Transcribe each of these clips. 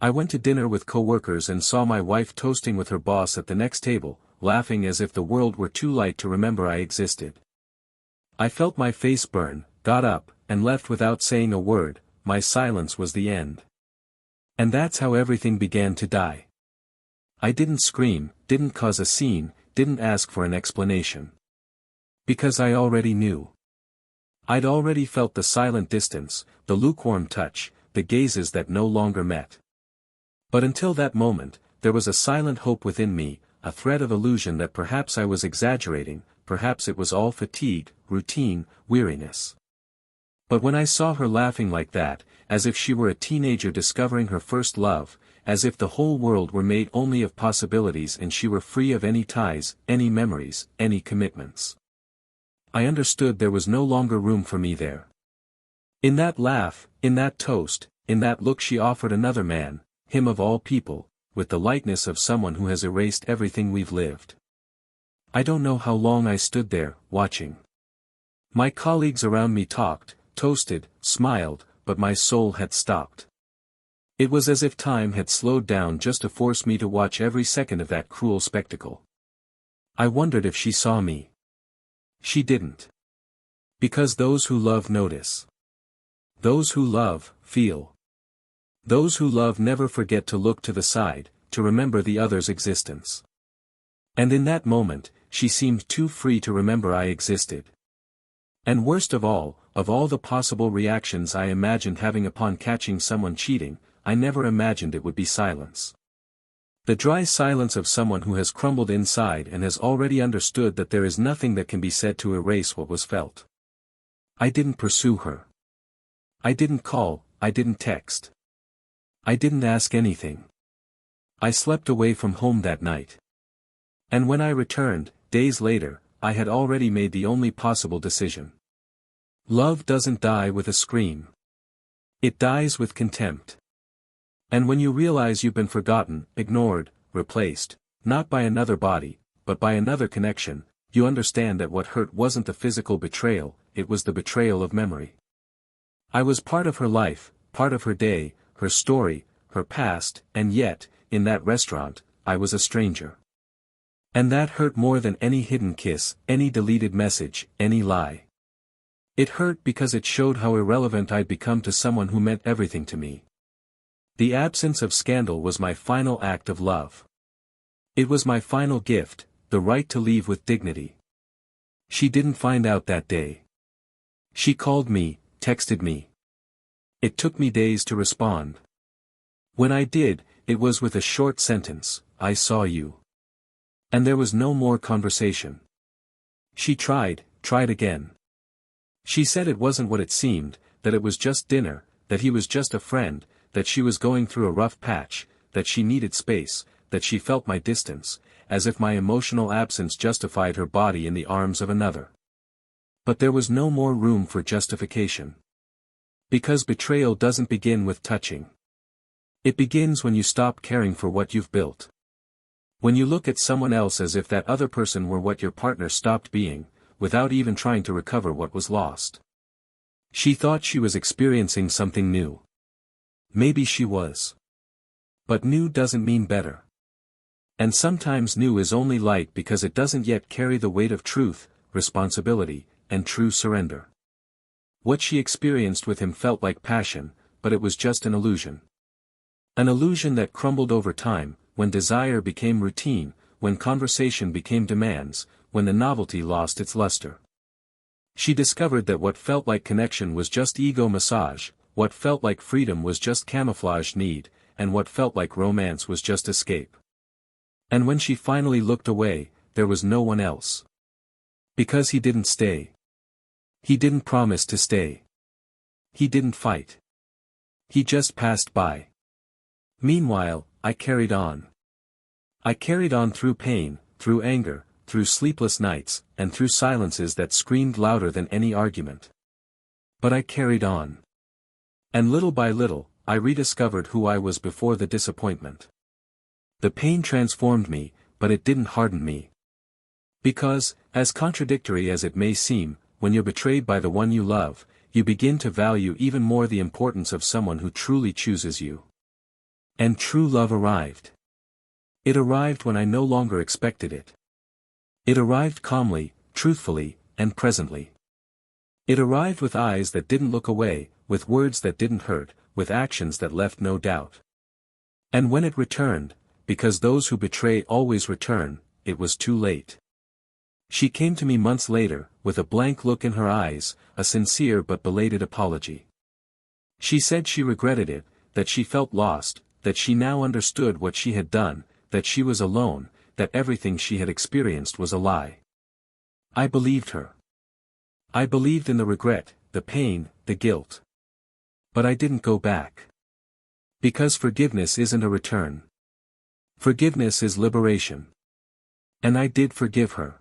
I went to dinner with coworkers and saw my wife toasting with her boss at the next table, laughing as if the world were too light to remember I existed. I felt my face burn, got up, and left without saying a word. My silence was the end. And that's how everything began to die. I didn't scream, didn't cause a scene, didn't ask for an explanation. Because I already knew. I'd already felt the silent distance, the lukewarm touch, the gazes that no longer met. But until that moment, there was a silent hope within me, a thread of illusion that perhaps I was exaggerating, perhaps it was all fatigue, routine, weariness. But when I saw her laughing like that, as if she were a teenager discovering her first love, as if the whole world were made only of possibilities and she were free of any ties, any memories, any commitments, I understood there was no longer room for me there. In that laugh, in that toast, in that look she offered another man, him of all people, with the lightness of someone who has erased everything we've lived. I don't know how long I stood there, watching. My colleagues around me talked, toasted, smiled, but my soul had stopped. It was as if time had slowed down just to force me to watch every second of that cruel spectacle. I wondered if she saw me. She didn't. Because those who love notice. Those who love, feel. Those who love never forget to look to the side, to remember the other's existence. And in that moment, she seemed too free to remember I existed. And worst of all the possible reactions I imagined having upon catching someone cheating, I never imagined it would be silence. The dry silence of someone who has crumbled inside and has already understood that there is nothing that can be said to erase what was felt. I didn't pursue her. I didn't call, I didn't text. I didn't ask anything. I slept away from home that night. And when I returned, days later, I had already made the only possible decision. Love doesn't die with a scream. It dies with contempt. And when you realize you've been forgotten, ignored, replaced, not by another body, but by another connection, you understand that what hurt wasn't the physical betrayal, it was the betrayal of memory. I was part of her life, part of her day, her story, her past, and yet, in that restaurant, I was a stranger. And that hurt more than any hidden kiss, any deleted message, any lie. It hurt because it showed how irrelevant I'd become to someone who meant everything to me. The absence of scandal was my final act of love. It was my final gift, the right to leave with dignity. She didn't find out that day. She called me, texted me. It took me days to respond. When I did, it was with a short sentence, "I saw you." And there was no more conversation. She tried again. She said it wasn't what it seemed, that it was just dinner, that he was just a friend, that she was going through a rough patch, that she needed space, that she felt my distance, as if my emotional absence justified her body in the arms of another. But there was no more room for justification. Because betrayal doesn't begin with touching. It begins when you stop caring for what you've built. When you look at someone else as if that other person were what your partner stopped being, without even trying to recover what was lost. She thought she was experiencing something new. Maybe she was. But new doesn't mean better. And sometimes new is only light because it doesn't yet carry the weight of truth, responsibility, and true surrender. What she experienced with him felt like passion, but it was just an illusion. An illusion that crumbled over time, when desire became routine, when conversation became demands, when the novelty lost its luster. She discovered that what felt like connection was just ego massage, what felt like freedom was just camouflaged need, and what felt like romance was just escape. And when she finally looked away, there was no one else. Because he didn't stay. He didn't promise to stay. He didn't fight. He just passed by. Meanwhile, I carried on. I carried on through pain, through anger, through sleepless nights, and through silences that screamed louder than any argument. But I carried on. And little by little, I rediscovered who I was before the disappointment. The pain transformed me, but it didn't harden me. Because, as contradictory as it may seem, when you're betrayed by the one you love, you begin to value even more the importance of someone who truly chooses you. And true love arrived. It arrived when I no longer expected it. It arrived calmly, truthfully, and presently. It arrived with eyes that didn't look away, with words that didn't hurt, with actions that left no doubt. And when it returned, because those who betray always return, it was too late. She came to me months later, with a blank look in her eyes, a sincere but belated apology. She said she regretted it, that she felt lost, that she now understood what she had done, that she was alone, that everything she had experienced was a lie. I believed her. I believed in the regret, the pain, the guilt. But I didn't go back. Because forgiveness isn't a return. Forgiveness is liberation. And I did forgive her.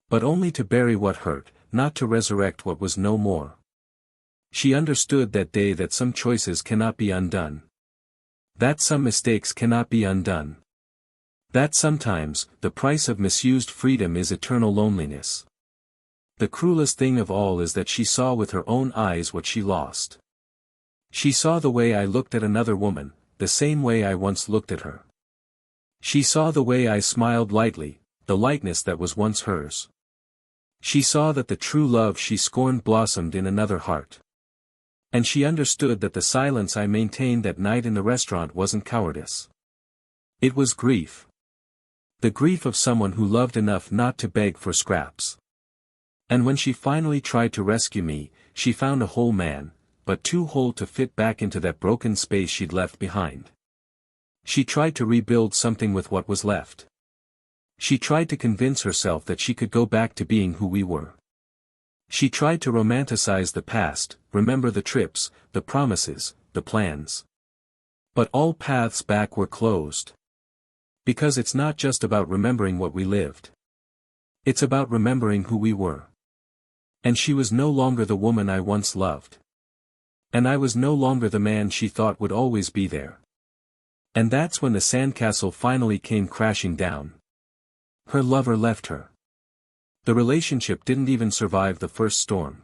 But only to bury what hurt, not to resurrect what was no more. She understood that day that some choices cannot be undone. That some mistakes cannot be undone. That sometimes, the price of misused freedom is eternal loneliness. The cruelest thing of all is that she saw with her own eyes what she lost. She saw the way I looked at another woman, the same way I once looked at her. She saw the way I smiled lightly, the lightness that was once hers. She saw that the true love she scorned blossomed in another heart. And she understood that the silence I maintained that night in the restaurant wasn't cowardice. It was grief. The grief of someone who loved enough not to beg for scraps. And when she finally tried to rescue me, she found a whole man, but too whole to fit back into that broken space she'd left behind. She tried to rebuild something with what was left. She tried to convince herself that she could go back to being who we were. She tried to romanticize the past, remember the trips, the promises, the plans. But all paths back were closed. Because it's not just about remembering what we lived. It's about remembering who we were. And she was no longer the woman I once loved. And I was no longer the man she thought would always be there. And that's when the sandcastle finally came crashing down. Her lover left her. The relationship didn't even survive the first storm.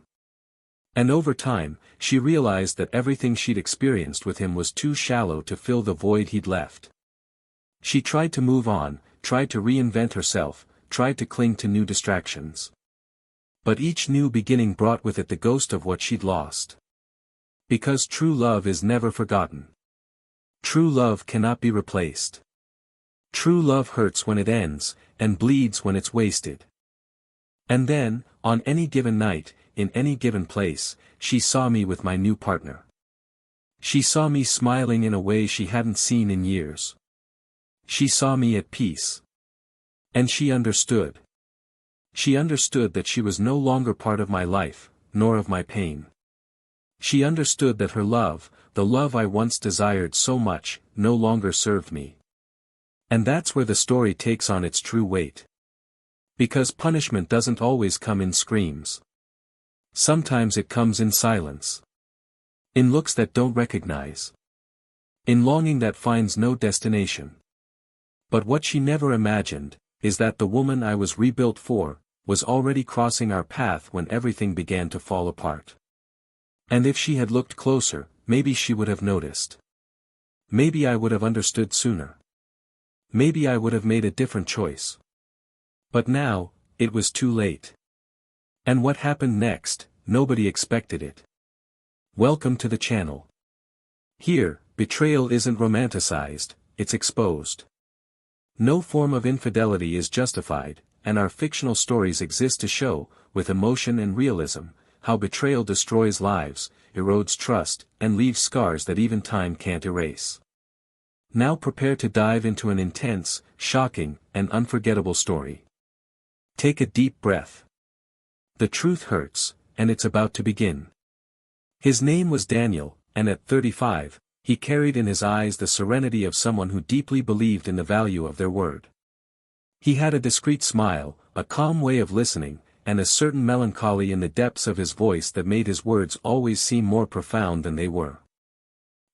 And over time, she realized that everything she'd experienced with him was too shallow to fill the void he'd left. She tried to move on, tried to reinvent herself, tried to cling to new distractions. But each new beginning brought with it the ghost of what she'd lost. Because true love is never forgotten. True love cannot be replaced. True love hurts when it ends, and bleeds when it's wasted. And then, on any given night, in any given place, she saw me with my new partner. She saw me smiling in a way she hadn't seen in years. She saw me at peace. And she understood. She understood that she was no longer part of my life, nor of my pain. She understood that her love, the love I once desired so much, no longer served me. And that's where the story takes on its true weight. Because punishment doesn't always come in screams. Sometimes it comes in silence. In looks that don't recognize. In longing that finds no destination. But what she never imagined, is that the woman I was rebuilt for, was already crossing our path when everything began to fall apart. And if she had looked closer, maybe she would have noticed. Maybe I would have understood sooner. Maybe I would have made a different choice. But now, it was too late. And what happened next, nobody expected it. Welcome to the channel. Here, betrayal isn't romanticized, it's exposed. No form of infidelity is justified, and our fictional stories exist to show, with emotion and realism, how betrayal destroys lives, erodes trust, and leaves scars that even time can't erase. Now prepare to dive into an intense, shocking, and unforgettable story. Take a deep breath. The truth hurts, and it's about to begin. His name was Daniel, and at 35, he carried in his eyes the serenity of someone who deeply believed in the value of their word. He had a discreet smile, a calm way of listening, and a certain melancholy in the depths of his voice that made his words always seem more profound than they were.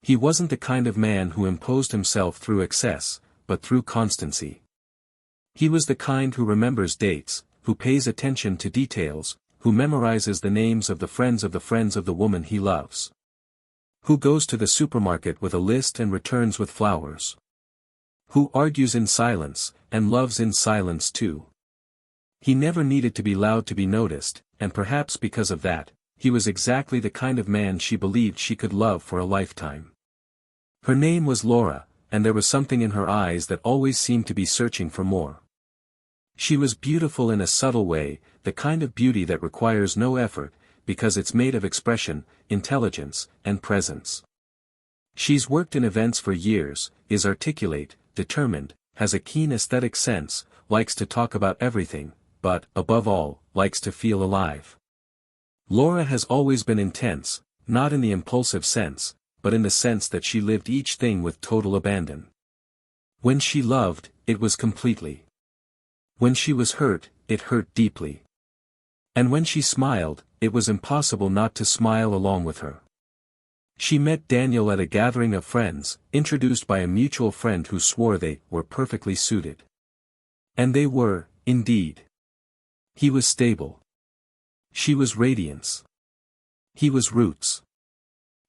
He wasn't the kind of man who imposed himself through excess, but through constancy. He was the kind who remembers dates, who pays attention to details, who memorizes the names of the friends of the woman he loves. Who goes to the supermarket with a list and returns with flowers? Who argues in silence, and loves in silence too? He never needed to be loud to be noticed, and perhaps because of that, he was exactly the kind of man she believed she could love for a lifetime. Her name was Laura, and there was something in her eyes that always seemed to be searching for more. She was beautiful in a subtle way, the kind of beauty that requires no effort, because it's made of expression, intelligence, and presence. She's worked in events for years, is articulate, determined, has a keen aesthetic sense, likes to talk about everything, but, above all, likes to feel alive. Laura has always been intense, not in the impulsive sense, but in the sense that she lived each thing with total abandon. When she loved, it was completely. When she was hurt, it hurt deeply. And when she smiled, it was impossible not to smile along with her. She met Daniel at a gathering of friends, introduced by a mutual friend who swore they were perfectly suited. And they were, indeed. He was stable. She was radiance. He was roots.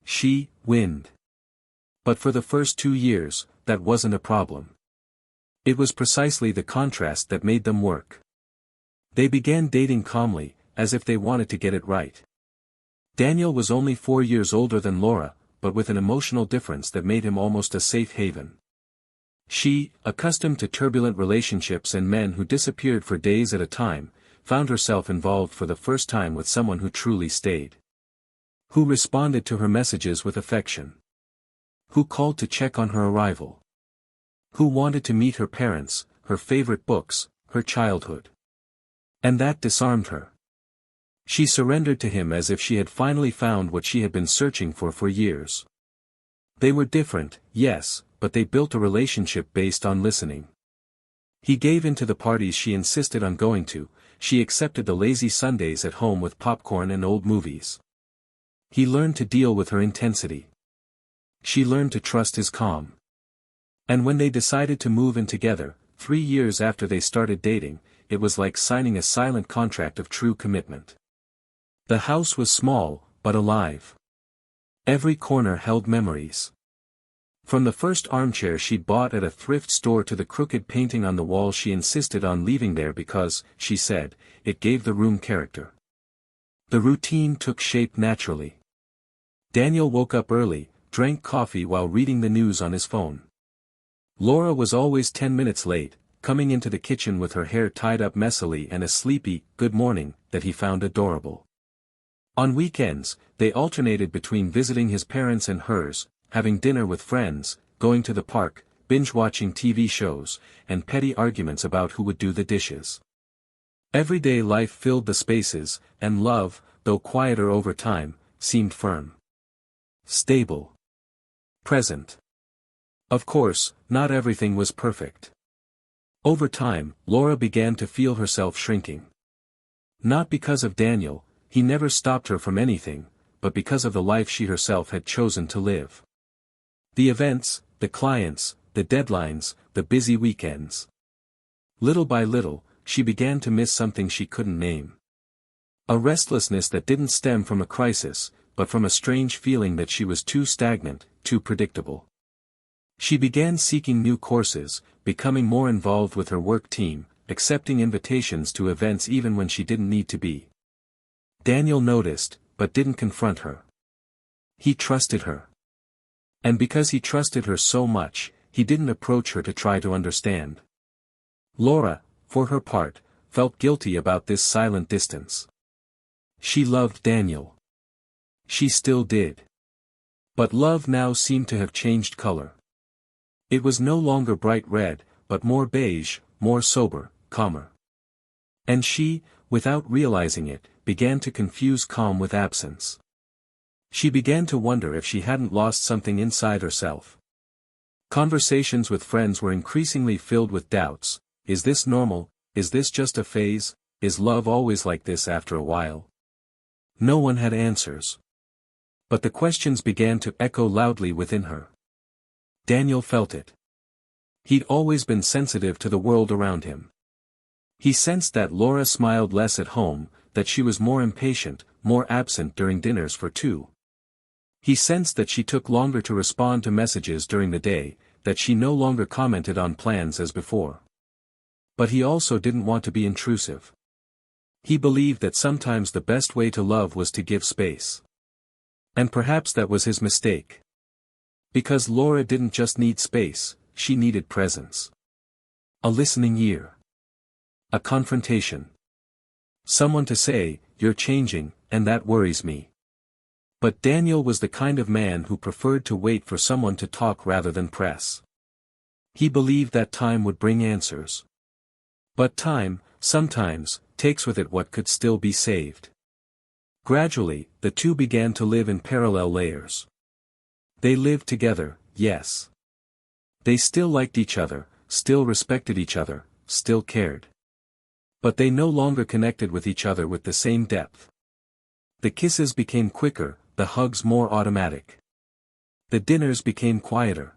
She, wind. But for the first 2 years, that wasn't a problem. It was precisely the contrast that made them work. They began dating calmly, as if they wanted to get it right. Daniel was only 4 years older than Laura, but with an emotional difference that made him almost a safe haven. She, accustomed to turbulent relationships and men who disappeared for days at a time, found herself involved for the first time with someone who truly stayed. Who responded to her messages with affection. Who called to check on her arrival. Who wanted to meet her parents, her favorite books, her childhood. And that disarmed her. She surrendered to him as if she had finally found what she had been searching for years. They were different, yes, but they built a relationship based on listening. He gave in to the parties she insisted on going to, she accepted the lazy Sundays at home with popcorn and old movies. He learned to deal with her intensity. She learned to trust his calm. And when they decided to move in together, 3 years after they started dating, it was like signing a silent contract of true commitment. The house was small, but alive. Every corner held memories. From the first armchair she'd bought at a thrift store to the crooked painting on the wall she insisted on leaving there because, she said, it gave the room character. The routine took shape naturally. Daniel woke up early, drank coffee while reading the news on his phone. Laura was always 10 minutes late, coming into the kitchen with her hair tied up messily and a sleepy, good morning, that he found adorable. On weekends, they alternated between visiting his parents and hers, having dinner with friends, going to the park, binge-watching TV shows, and petty arguments about who would do the dishes. Everyday life filled the spaces, and love, though quieter over time, seemed firm. Stable. Present. Of course, not everything was perfect. Over time, Laura began to feel herself shrinking. Not because of Daniel, he never stopped her from anything, but because of the life she herself had chosen to live. The events, the clients, the deadlines, the busy weekends. Little by little, she began to miss something she couldn't name. A restlessness that didn't stem from a crisis, but from a strange feeling that she was too stagnant, too predictable. She began seeking new courses, becoming more involved with her work team, accepting invitations to events even when she didn't need to be. Daniel noticed, but didn't confront her. He trusted her. And because he trusted her so much, he didn't approach her to try to understand. Laura, for her part, felt guilty about this silent distance. She loved Daniel. She still did. But love now seemed to have changed color. It was no longer bright red, but more beige, more sober, calmer. And she, without realizing it, began to confuse calm with absence. She began to wonder if she hadn't lost something inside herself. Conversations with friends were increasingly filled with doubts. Is this normal? Is this just a phase? Is love always like this after a while? No one had answers. But the questions began to echo loudly within her. Daniel felt it. He'd always been sensitive to the world around him. He sensed that Laura smiled less at home, that she was more impatient, more absent during dinners for two. He sensed that she took longer to respond to messages during the day, that she no longer commented on plans as before. But he also didn't want to be intrusive. He believed that sometimes the best way to love was to give space. And perhaps that was his mistake. Because Laura didn't just need space, she needed presence. A listening ear. A confrontation. Someone to say, "You're changing, and that worries me." But Daniel was the kind of man who preferred to wait for someone to talk rather than press. He believed that time would bring answers. But time, sometimes, takes with it what could still be saved. Gradually, the two began to live in parallel layers. They lived together, yes. They still liked each other, still respected each other, still cared. But they no longer connected with each other with the same depth. The kisses became quicker, the hugs more automatic. The dinners became quieter.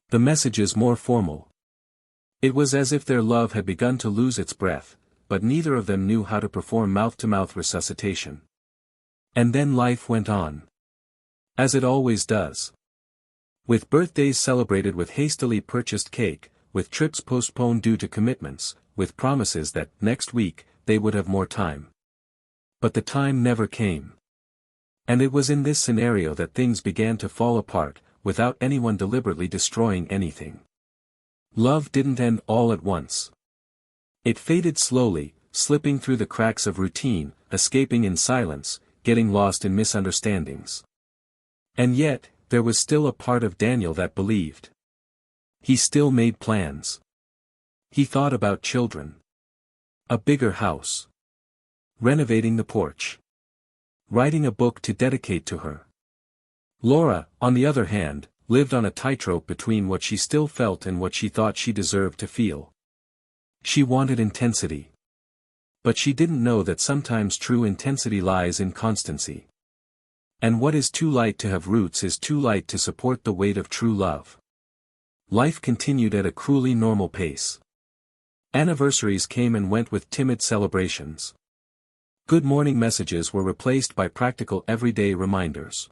The messages more formal. It was as if their love had begun to lose its breath, but neither of them knew how to perform mouth-to-mouth resuscitation. And then life went on. As it always does. With birthdays celebrated with hastily purchased cake, with trips postponed due to commitments, with promises that, next week, they would have more time. But the time never came. And it was in this scenario that things began to fall apart, without anyone deliberately destroying anything. Love didn't end all at once. It faded slowly, slipping through the cracks of routine, escaping in silence, getting lost in misunderstandings. And yet, there was still a part of Daniel that believed. He still made plans. He thought about children. A bigger house. Renovating the porch. Writing a book to dedicate to her. Laura, on the other hand, lived on a tightrope between what she still felt and what she thought she deserved to feel. She wanted intensity. But she didn't know that sometimes true intensity lies in constancy. And what is too light to have roots is too light to support the weight of true love. Life continued at a cruelly normal pace. Anniversaries came and went with timid celebrations. Good morning messages were replaced by practical everyday reminders.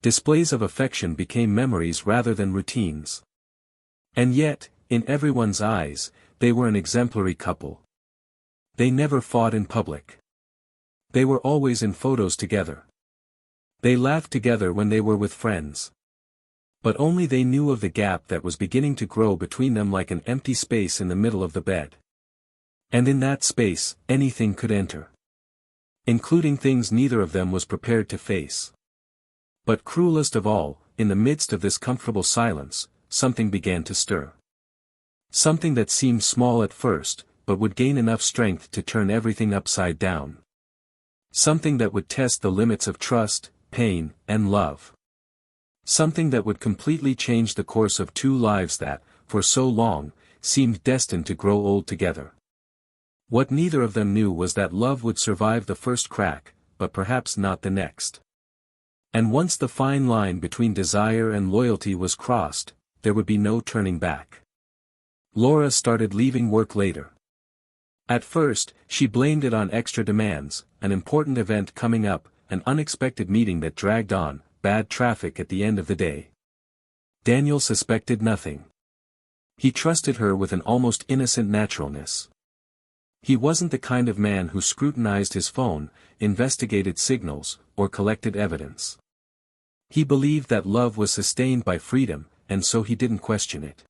Displays of affection became memories rather than routines. And yet, in everyone's eyes, they were an exemplary couple. They never fought in public. They were always in photos together. They laughed together when they were with friends. But only they knew of the gap that was beginning to grow between them like an empty space in the middle of the bed. And in that space, anything could enter. Including things neither of them was prepared to face. But cruelest of all, in the midst of this comfortable silence, something began to stir. Something that seemed small at first, but would gain enough strength to turn everything upside down. Something that would test the limits of trust, pain, and love. Something that would completely change the course of two lives that, for so long, seemed destined to grow old together. What neither of them knew was that love would survive the first crack, but perhaps not the next. And once the fine line between desire and loyalty was crossed, there would be no turning back. Laura started leaving work later. At first, she blamed it on extra demands, an important event coming up, an unexpected meeting that dragged on, bad traffic at the end of the day. Daniel suspected nothing. He trusted her with an almost innocent naturalness. He wasn't the kind of man who scrutinized his phone, investigated signals, or collected evidence. He believed that love was sustained by freedom, and so he didn't question it.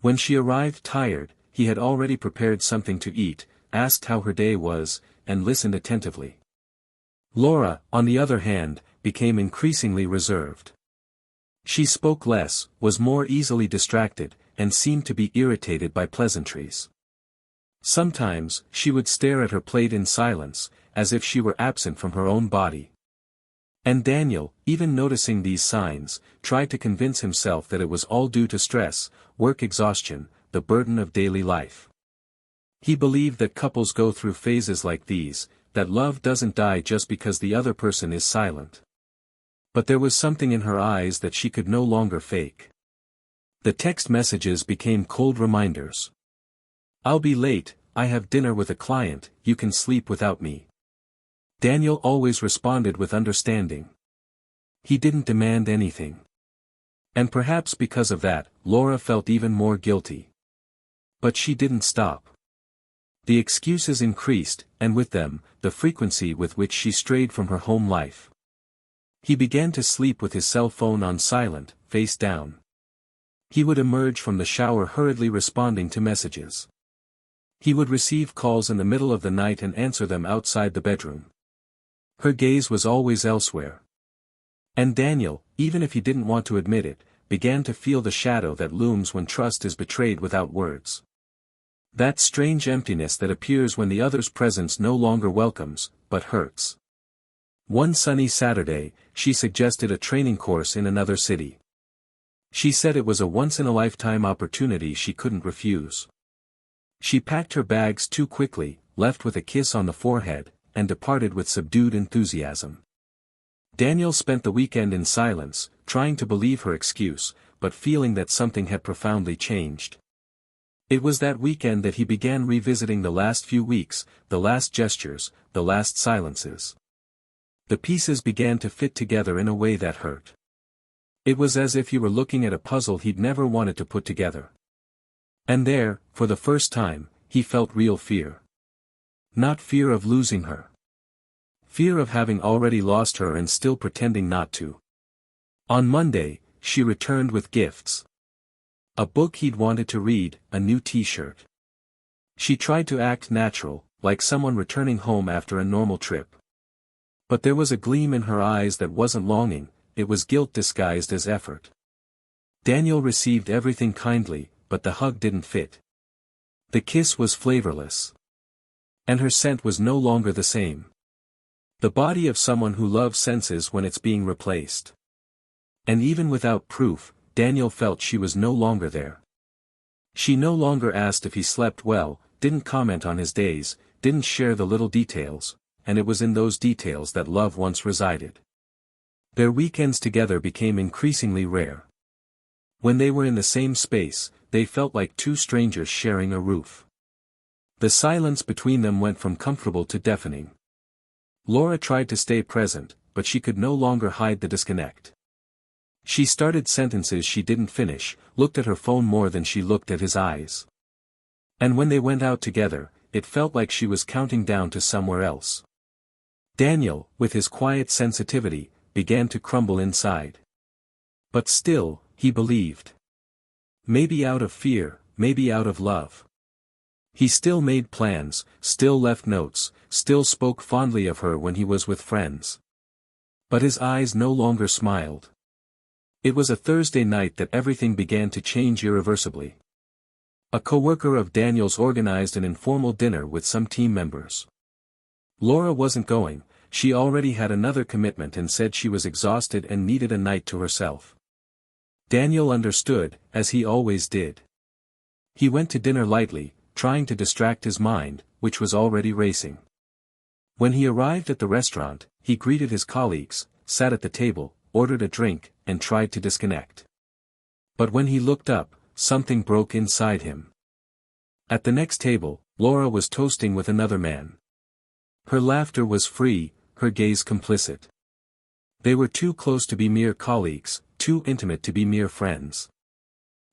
When she arrived tired, he had already prepared something to eat, asked how her day was, and listened attentively. Laura, on the other hand, became increasingly reserved. She spoke less, was more easily distracted, and seemed to be irritated by pleasantries. Sometimes, she would stare at her plate in silence, as if she were absent from her own body. And Daniel, even noticing these signs, tried to convince himself that it was all due to stress, work exhaustion, the burden of daily life. He believed that couples go through phases like these, that love doesn't die just because the other person is silent. But there was something in her eyes that she could no longer fake. The text messages became cold reminders. "I'll be late, I have dinner with a client, you can sleep without me." Daniel always responded with understanding. He didn't demand anything. And perhaps because of that, Laura felt even more guilty. But she didn't stop. The excuses increased, and with them, the frequency with which she strayed from her home life. He began to sleep with his cell phone on silent, face down. He would emerge from the shower hurriedly responding to messages. He would receive calls in the middle of the night and answer them outside the bedroom. Her gaze was always elsewhere. And Daniel, even if he didn't want to admit it, began to feel the shadow that looms when trust is betrayed without words. That strange emptiness that appears when the other's presence no longer welcomes, but hurts. One sunny Saturday, she suggested a training course in another city. She said it was a once-in-a-lifetime opportunity she couldn't refuse. She packed her bags too quickly, left with a kiss on the forehead, and departed with subdued enthusiasm. Daniel spent the weekend in silence, trying to believe her excuse, but feeling that something had profoundly changed. It was that weekend that he began revisiting the last few weeks, the last gestures, the last silences. The pieces began to fit together in a way that hurt. It was as if he were looking at a puzzle he'd never wanted to put together. And there, for the first time, he felt real fear. Not fear of losing her. Fear of having already lost her and still pretending not to. On Monday, she returned with gifts. A book he'd wanted to read, a new t-shirt. She tried to act natural, like someone returning home after a normal trip. But there was a gleam in her eyes that wasn't longing, it was guilt disguised as effort. Daniel received everything kindly, but the hug didn't fit. The kiss was flavorless. And her scent was no longer the same. The body of someone who loves senses when it's being replaced. And even without proof, Daniel felt she was no longer there. She no longer asked if he slept well, didn't comment on his days, didn't share the little details, and it was in those details that love once resided. Their weekends together became increasingly rare. When they were in the same space, they felt like two strangers sharing a roof. The silence between them went from comfortable to deafening. Laura tried to stay present, but she could no longer hide the disconnect. She started sentences she didn't finish, looked at her phone more than she looked at his eyes. And when they went out together, it felt like she was counting down to somewhere else. Daniel, with his quiet sensitivity, began to crumble inside. But still, he believed. Maybe out of fear, maybe out of love. He still made plans, still left notes, still spoke fondly of her when he was with friends. But his eyes no longer smiled. It was a Thursday night that everything began to change irreversibly. A coworker of Daniel's organized an informal dinner with some team members. Laura wasn't going, she already had another commitment and said she was exhausted and needed a night to herself. Daniel understood, as he always did. He went to dinner lightly, trying to distract his mind, which was already racing. When he arrived at the restaurant, he greeted his colleagues, sat at the table, ordered a drink, and tried to disconnect. But when he looked up, something broke inside him. At the next table, Laura was toasting with another man. Her laughter was free, her gaze complicit. They were too close to be mere colleagues, too intimate to be mere friends.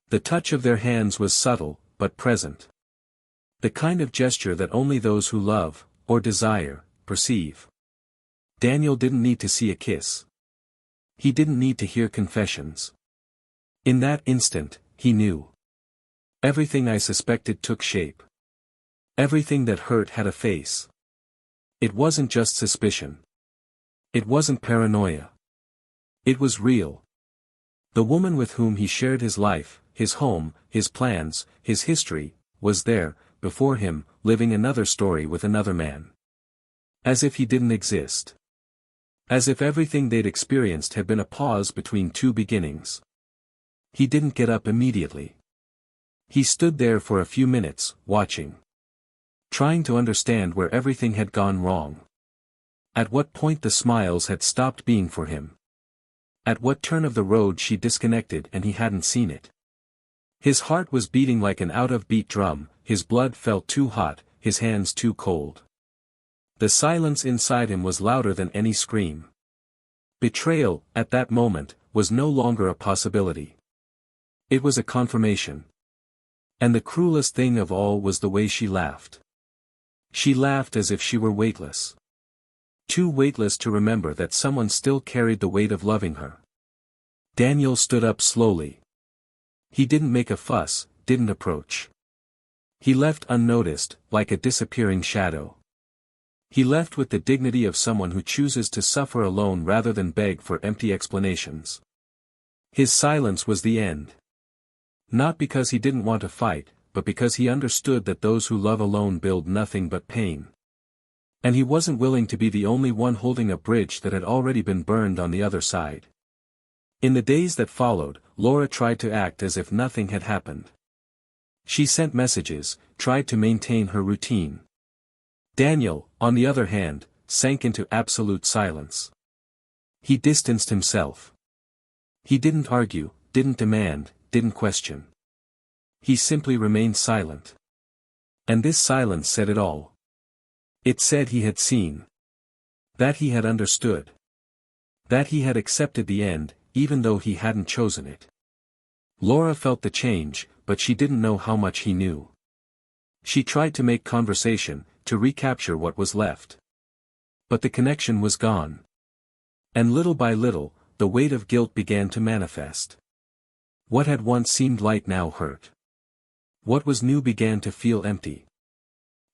The touch of their hands was subtle, but present. The kind of gesture that only those who love, or desire, perceive. Daniel didn't need to see a kiss. He didn't need to hear confessions. In that instant, he knew. Everything I suspected took shape. Everything that hurt had a face. It wasn't just suspicion. It wasn't paranoia. It was real. The woman with whom he shared his life, his home, his plans, his history, was there, before him, living another story with another man. As if he didn't exist. As if everything they'd experienced had been a pause between two beginnings. He didn't get up immediately. He stood there for a few minutes, watching. Trying to understand where everything had gone wrong. At what point the smiles had stopped being for him. At what turn of the road she disconnected and he hadn't seen it. His heart was beating like an out-of-beat drum, his blood felt too hot, his hands too cold. The silence inside him was louder than any scream. Betrayal, at that moment, was no longer a possibility. It was a confirmation. And the cruelest thing of all was the way she laughed. She laughed as if she were weightless. Too weightless to remember that someone still carried the weight of loving her. Daniel stood up slowly. He didn't make a fuss, didn't approach. He left unnoticed, like a disappearing shadow. He left with the dignity of someone who chooses to suffer alone rather than beg for empty explanations. His silence was the end. Not because he didn't want to fight, but because he understood that those who love alone build nothing but pain. And he wasn't willing to be the only one holding a bridge that had already been burned on the other side. In the days that followed, Laura tried to act as if nothing had happened. She sent messages, tried to maintain her routine. Daniel, on the other hand, sank into absolute silence. He distanced himself. He didn't argue, didn't demand, didn't question. He simply remained silent. And this silence said it all. It said he had seen. That he had understood. That he had accepted the end, even though he hadn't chosen it. Laura felt the change, but she didn't know how much he knew. She tried to make conversation, to recapture what was left. But the connection was gone. And little by little, the weight of guilt began to manifest. What had once seemed light now hurt. What was new began to feel empty.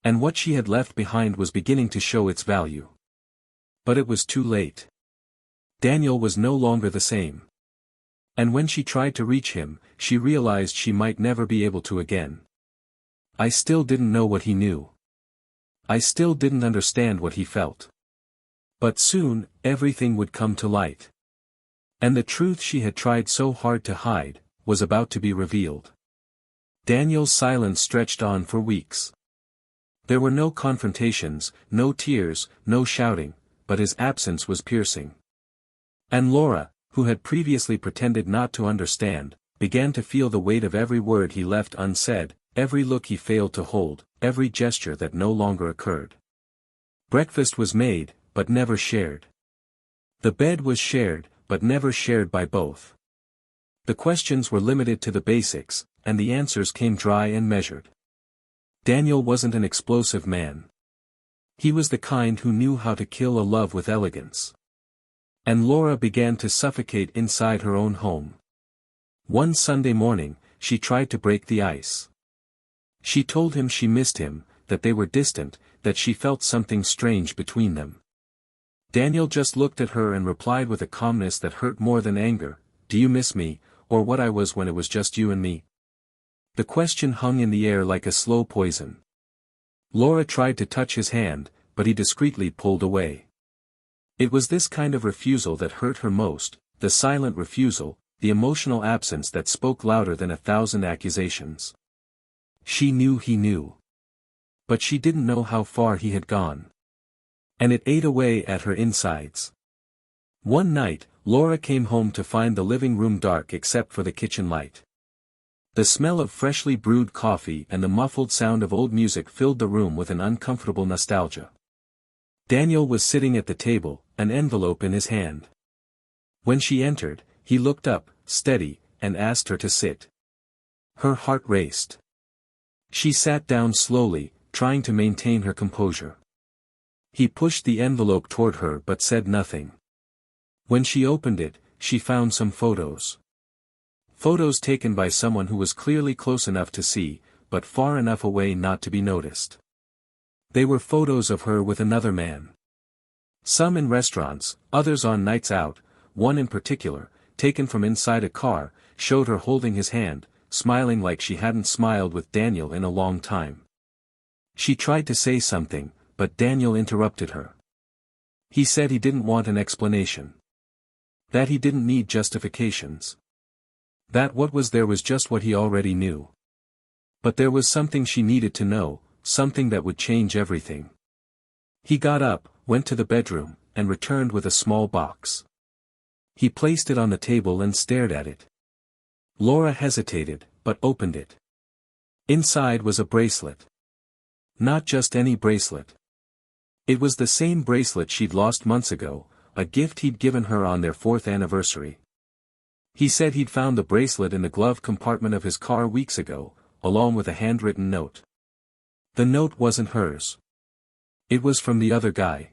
And what she had left behind was beginning to show its value. But it was too late. Daniel was no longer the same. And when she tried to reach him, she realized she might never be able to again. I still didn't know what he knew. I still didn't understand what he felt. But soon, everything would come to light. And the truth she had tried so hard to hide, was about to be revealed. Daniel's silence stretched on for weeks. There were no confrontations, no tears, no shouting, but his absence was piercing. And Laura, who had previously pretended not to understand, began to feel the weight of every word he left unsaid, every look he failed to hold, every gesture that no longer occurred. Breakfast was made, but never shared. The bed was shared, but never shared by both. The questions were limited to the basics, and the answers came dry and measured. Daniel wasn't an explosive man. He was the kind who knew how to kill a love with elegance. And Laura began to suffocate inside her own home. One Sunday morning, she tried to break the ice. She told him she missed him, that they were distant, that she felt something strange between them. Daniel just looked at her and replied with a calmness that hurt more than anger, "Do you miss me, or what I was when it was just you and me?" The question hung in the air like a slow poison. Laura tried to touch his hand, but he discreetly pulled away. It was this kind of refusal that hurt her most, the silent refusal, the emotional absence that spoke louder than 1,000 accusations. She knew he knew. But she didn't know how far he had gone. And it ate away at her insides. One night, Laura came home to find the living room dark except for the kitchen light. The smell of freshly brewed coffee and the muffled sound of old music filled the room with an uncomfortable nostalgia. Daniel was sitting at the table, an envelope in his hand. When she entered, he looked up, steady, and asked her to sit. Her heart raced. She sat down slowly, trying to maintain her composure. He pushed the envelope toward her but said nothing. When she opened it, she found some photos. Photos taken by someone who was clearly close enough to see, but far enough away not to be noticed. They were photos of her with another man. Some in restaurants, others on nights out, one in particular, taken from inside a car, showed her holding his hand, smiling like she hadn't smiled with Daniel in a long time. She tried to say something, but Daniel interrupted her. He said he didn't want an explanation. That he didn't need justifications. That what was there was just what he already knew. But there was something she needed to know, something that would change everything. He got up, went to the bedroom, and returned with a small box. He placed it on the table and stared at it. Laura hesitated, but opened it. Inside was a bracelet. Not just any bracelet. It was the same bracelet she'd lost months ago, a gift he'd given her on their 4th anniversary. He said he'd found the bracelet in the glove compartment of his car weeks ago, along with a handwritten note. The note wasn't hers. It was from the other guy.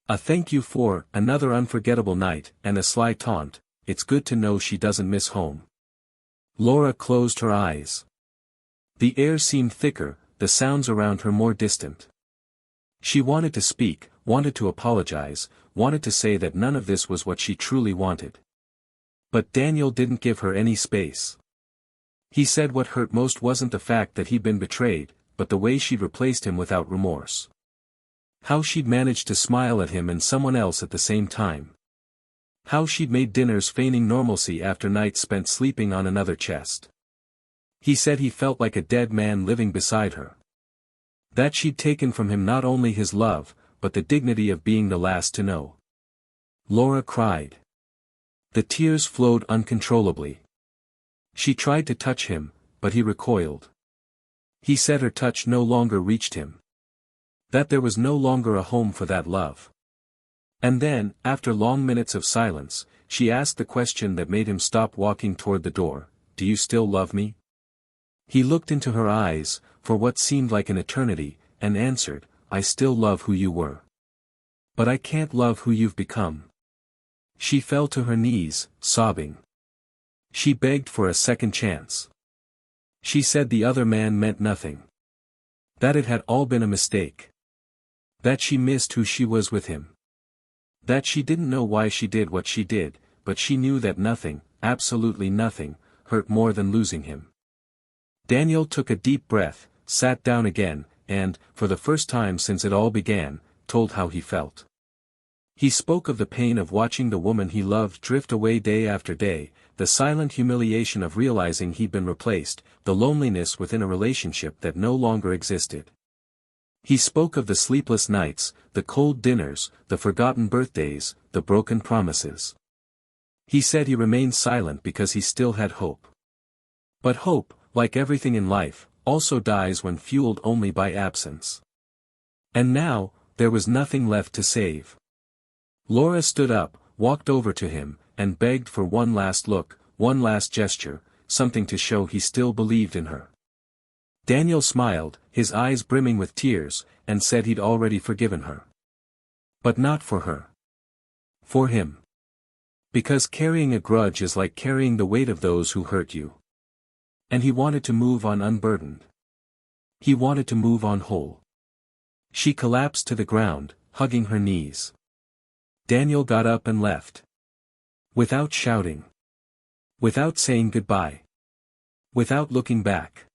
A thank you for another unforgettable night, and a sly taunt, it's good to know she doesn't miss home. Laura closed her eyes. The air seemed thicker, the sounds around her more distant. She wanted to speak, wanted to apologize, wanted to say that none of this was what she truly wanted. But Daniel didn't give her any space. He said what hurt most wasn't the fact that he'd been betrayed, but the way she'd replaced him without remorse. How she'd managed to smile at him and someone else at the same time. How she'd made dinners feigning normalcy after nights spent sleeping on another chest. He said he felt like a dead man living beside her. That she'd taken from him not only his love, but the dignity of being the last to know. Laura cried. The tears flowed uncontrollably. She tried to touch him, but he recoiled. He said her touch no longer reached him. That there was no longer a home for that love. And then, after long minutes of silence, she asked the question that made him stop walking toward the door, do you still love me? He looked into her eyes, for what seemed like an eternity, and answered, I still love who you were. But I can't love who you've become. She fell to her knees, sobbing. She begged for a second chance. She said the other man meant nothing. That it had all been a mistake. That she missed who she was with him. That she didn't know why she did what she did, but she knew that nothing, absolutely nothing, hurt more than losing him. Daniel took a deep breath, sat down again, and, for the first time since it all began, told how he felt. He spoke of the pain of watching the woman he loved drift away day after day, the silent humiliation of realizing he'd been replaced, the loneliness within a relationship that no longer existed. He spoke of the sleepless nights, the cold dinners, the forgotten birthdays, the broken promises. He said he remained silent because he still had hope. But hope, like everything in life, also dies when fueled only by absence. And now, there was nothing left to save. Laura stood up, walked over to him, and begged for one last look, one last gesture, something to show he still believed in her. Daniel smiled, his eyes brimming with tears, and said he'd already forgiven her. But not for her. For him. Because carrying a grudge is like carrying the weight of those who hurt you. And he wanted to move on unburdened. He wanted to move on whole. She collapsed to the ground, hugging her knees. Daniel got up and left. Without shouting. Without saying goodbye. Without looking back.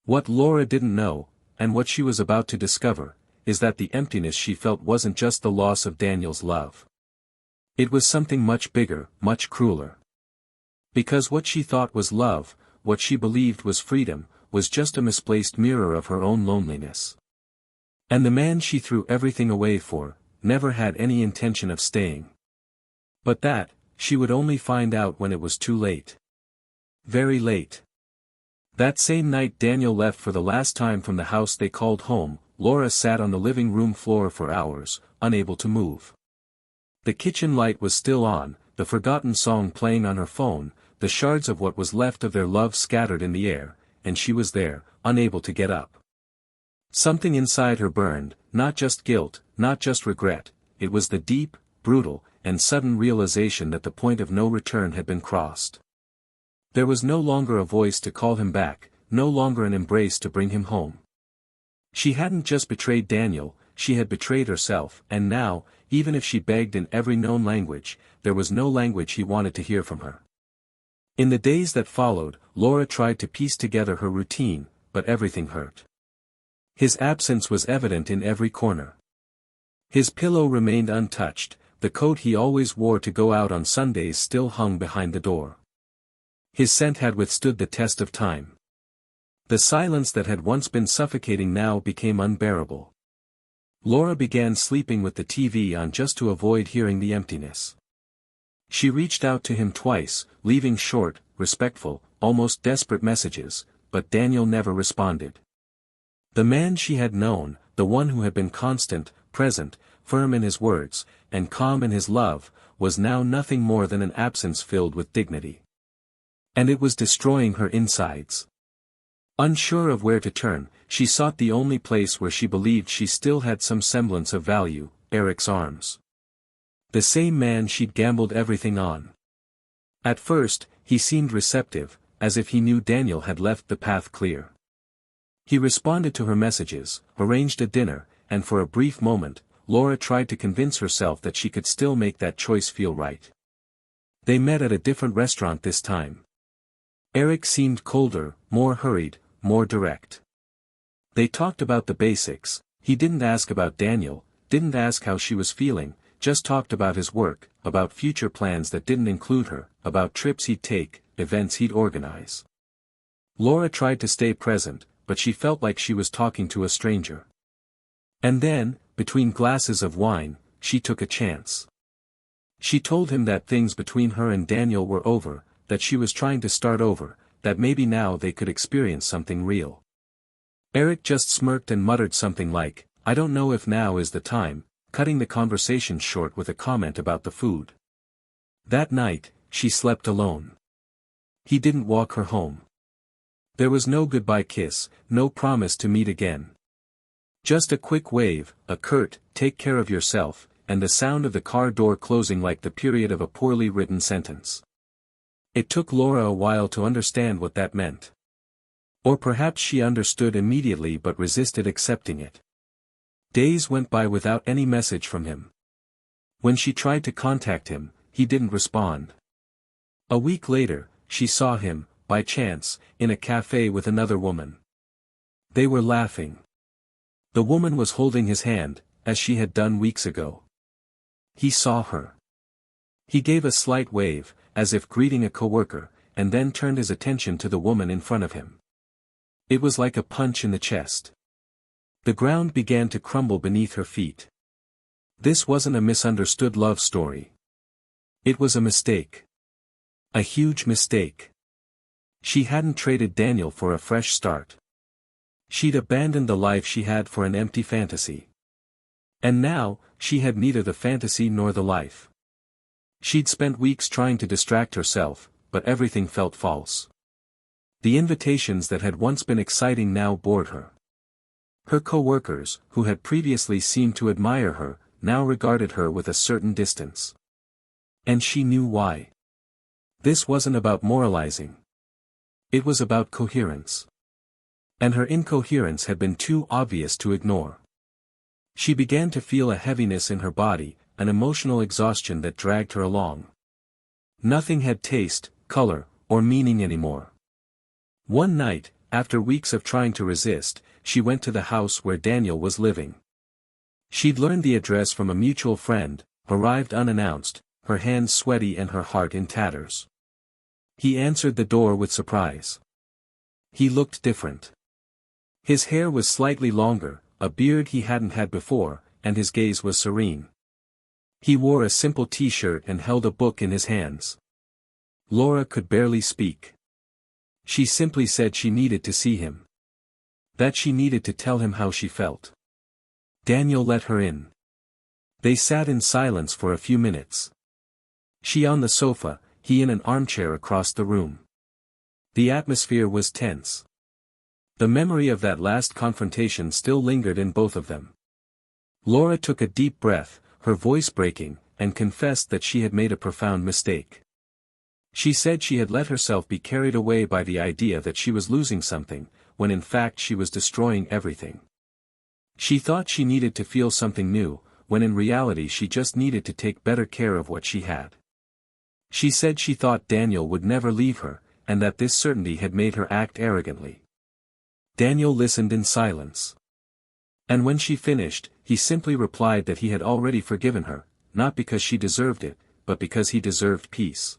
What Laura didn't know, and what she was about to discover, is that the emptiness she felt wasn't just the loss of Daniel's love. It was something much bigger, much crueler. Because what she thought was love, what she believed was freedom, was just a misplaced mirror of her own loneliness. And the man she threw everything away for, never had any intention of staying. But that, she would only find out when it was too late. Very late. That same night Daniel left for the last time from the house they called home, Laura sat on the living room floor for hours, unable to move. The kitchen light was still on, the forgotten song playing on her phone, the shards of what was left of their love scattered in the air, and she was there, unable to get up. Something inside her burned, not just guilt, not just regret, it was the deep, brutal, and sudden realization that the point of no return had been crossed. There was no longer a voice to call him back, no longer an embrace to bring him home. She hadn't just betrayed Daniel, she had betrayed herself, and now, even if she begged in every known language, there was no language he wanted to hear from her. In the days that followed, Laura tried to piece together her routine, but everything hurt. His absence was evident in every corner. His pillow remained untouched, the coat he always wore to go out on Sundays still hung behind the door. His scent had withstood the test of time. The silence that had once been suffocating now became unbearable. Laura began sleeping with the TV on just to avoid hearing the emptiness. She reached out to him twice, leaving short, respectful, almost desperate messages, but Daniel never responded. The man she had known, the one who had been constant, present, firm in his words, and calm in his love, was now nothing more than an absence filled with dignity. And it was destroying her insides. Unsure of where to turn, she sought the only place where she believed she still had some semblance of value, Eric's arms. The same man she'd gambled everything on. At first, he seemed receptive, as if he knew Daniel had left the path clear. He responded to her messages, arranged a dinner, and for a brief moment, Laura tried to convince herself that she could still make that choice feel right. They met at a different restaurant this time. Eric seemed colder, more hurried, more direct. They talked about the basics. He didn't ask about Daniel, didn't ask how she was feeling, just talked about his work, about future plans that didn't include her, about trips he'd take, events he'd organize. Laura tried to stay present, but she felt like she was talking to a stranger. And then, between glasses of wine, she took a chance. She told him that things between her and Daniel were over, that she was trying to start over, that maybe now they could experience something real. Eric just smirked and muttered something like, "I don't know if now is the time," cutting the conversation short with a comment about the food. That night, she slept alone. He didn't walk her home. There was no goodbye kiss, no promise to meet again. Just a quick wave, a curt, "take care of yourself," and the sound of the car door closing like the period of a poorly written sentence. It took Laura a while to understand what that meant. Or perhaps she understood immediately but resisted accepting it. Days went by without any message from him. When she tried to contact him, he didn't respond. A week later, she saw him, by chance, in a cafe with another woman. They were laughing. The woman was holding his hand, as she had done weeks ago. He saw her. He gave a slight wave, as if greeting a coworker, and then turned his attention to the woman in front of him. It was like a punch in the chest. The ground began to crumble beneath her feet. This wasn't a misunderstood love story. It was a mistake. A huge mistake. She hadn't traded Daniel for a fresh start. She'd abandoned the life she had for an empty fantasy. And now, she had neither the fantasy nor the life. She'd spent weeks trying to distract herself, but everything felt false. The invitations that had once been exciting now bored her. Her co-workers, who had previously seemed to admire her, now regarded her with a certain distance. And she knew why. This wasn't about moralizing. It was about coherence. And her incoherence had been too obvious to ignore. She began to feel a heaviness in her body, an emotional exhaustion that dragged her along. Nothing had taste, color, or meaning anymore. One night, after weeks of trying to resist, she went to the house where Daniel was living. She'd learned the address from a mutual friend, arrived unannounced, her hands sweaty and her heart in tatters. He answered the door with surprise. He looked different. His hair was slightly longer, a beard he hadn't had before, and his gaze was serene. He wore a simple t-shirt and held a book in his hands. Laura could barely speak. She simply said she needed to see him. That she needed to tell him how she felt. Daniel let her in. They sat in silence for a few minutes. She on the sofa, he in an armchair across the room. The atmosphere was tense. The memory of that last confrontation still lingered in both of them. Laura took a deep breath, her voice breaking, and confessed that she had made a profound mistake. She said she had let herself be carried away by the idea that she was losing something, when in fact she was destroying everything. She thought she needed to feel something new, when in reality she just needed to take better care of what she had. She said she thought Daniel would never leave her, and that this certainty had made her act arrogantly. Daniel listened in silence. And when she finished, he simply replied that he had already forgiven her, not because she deserved it, but because he deserved peace.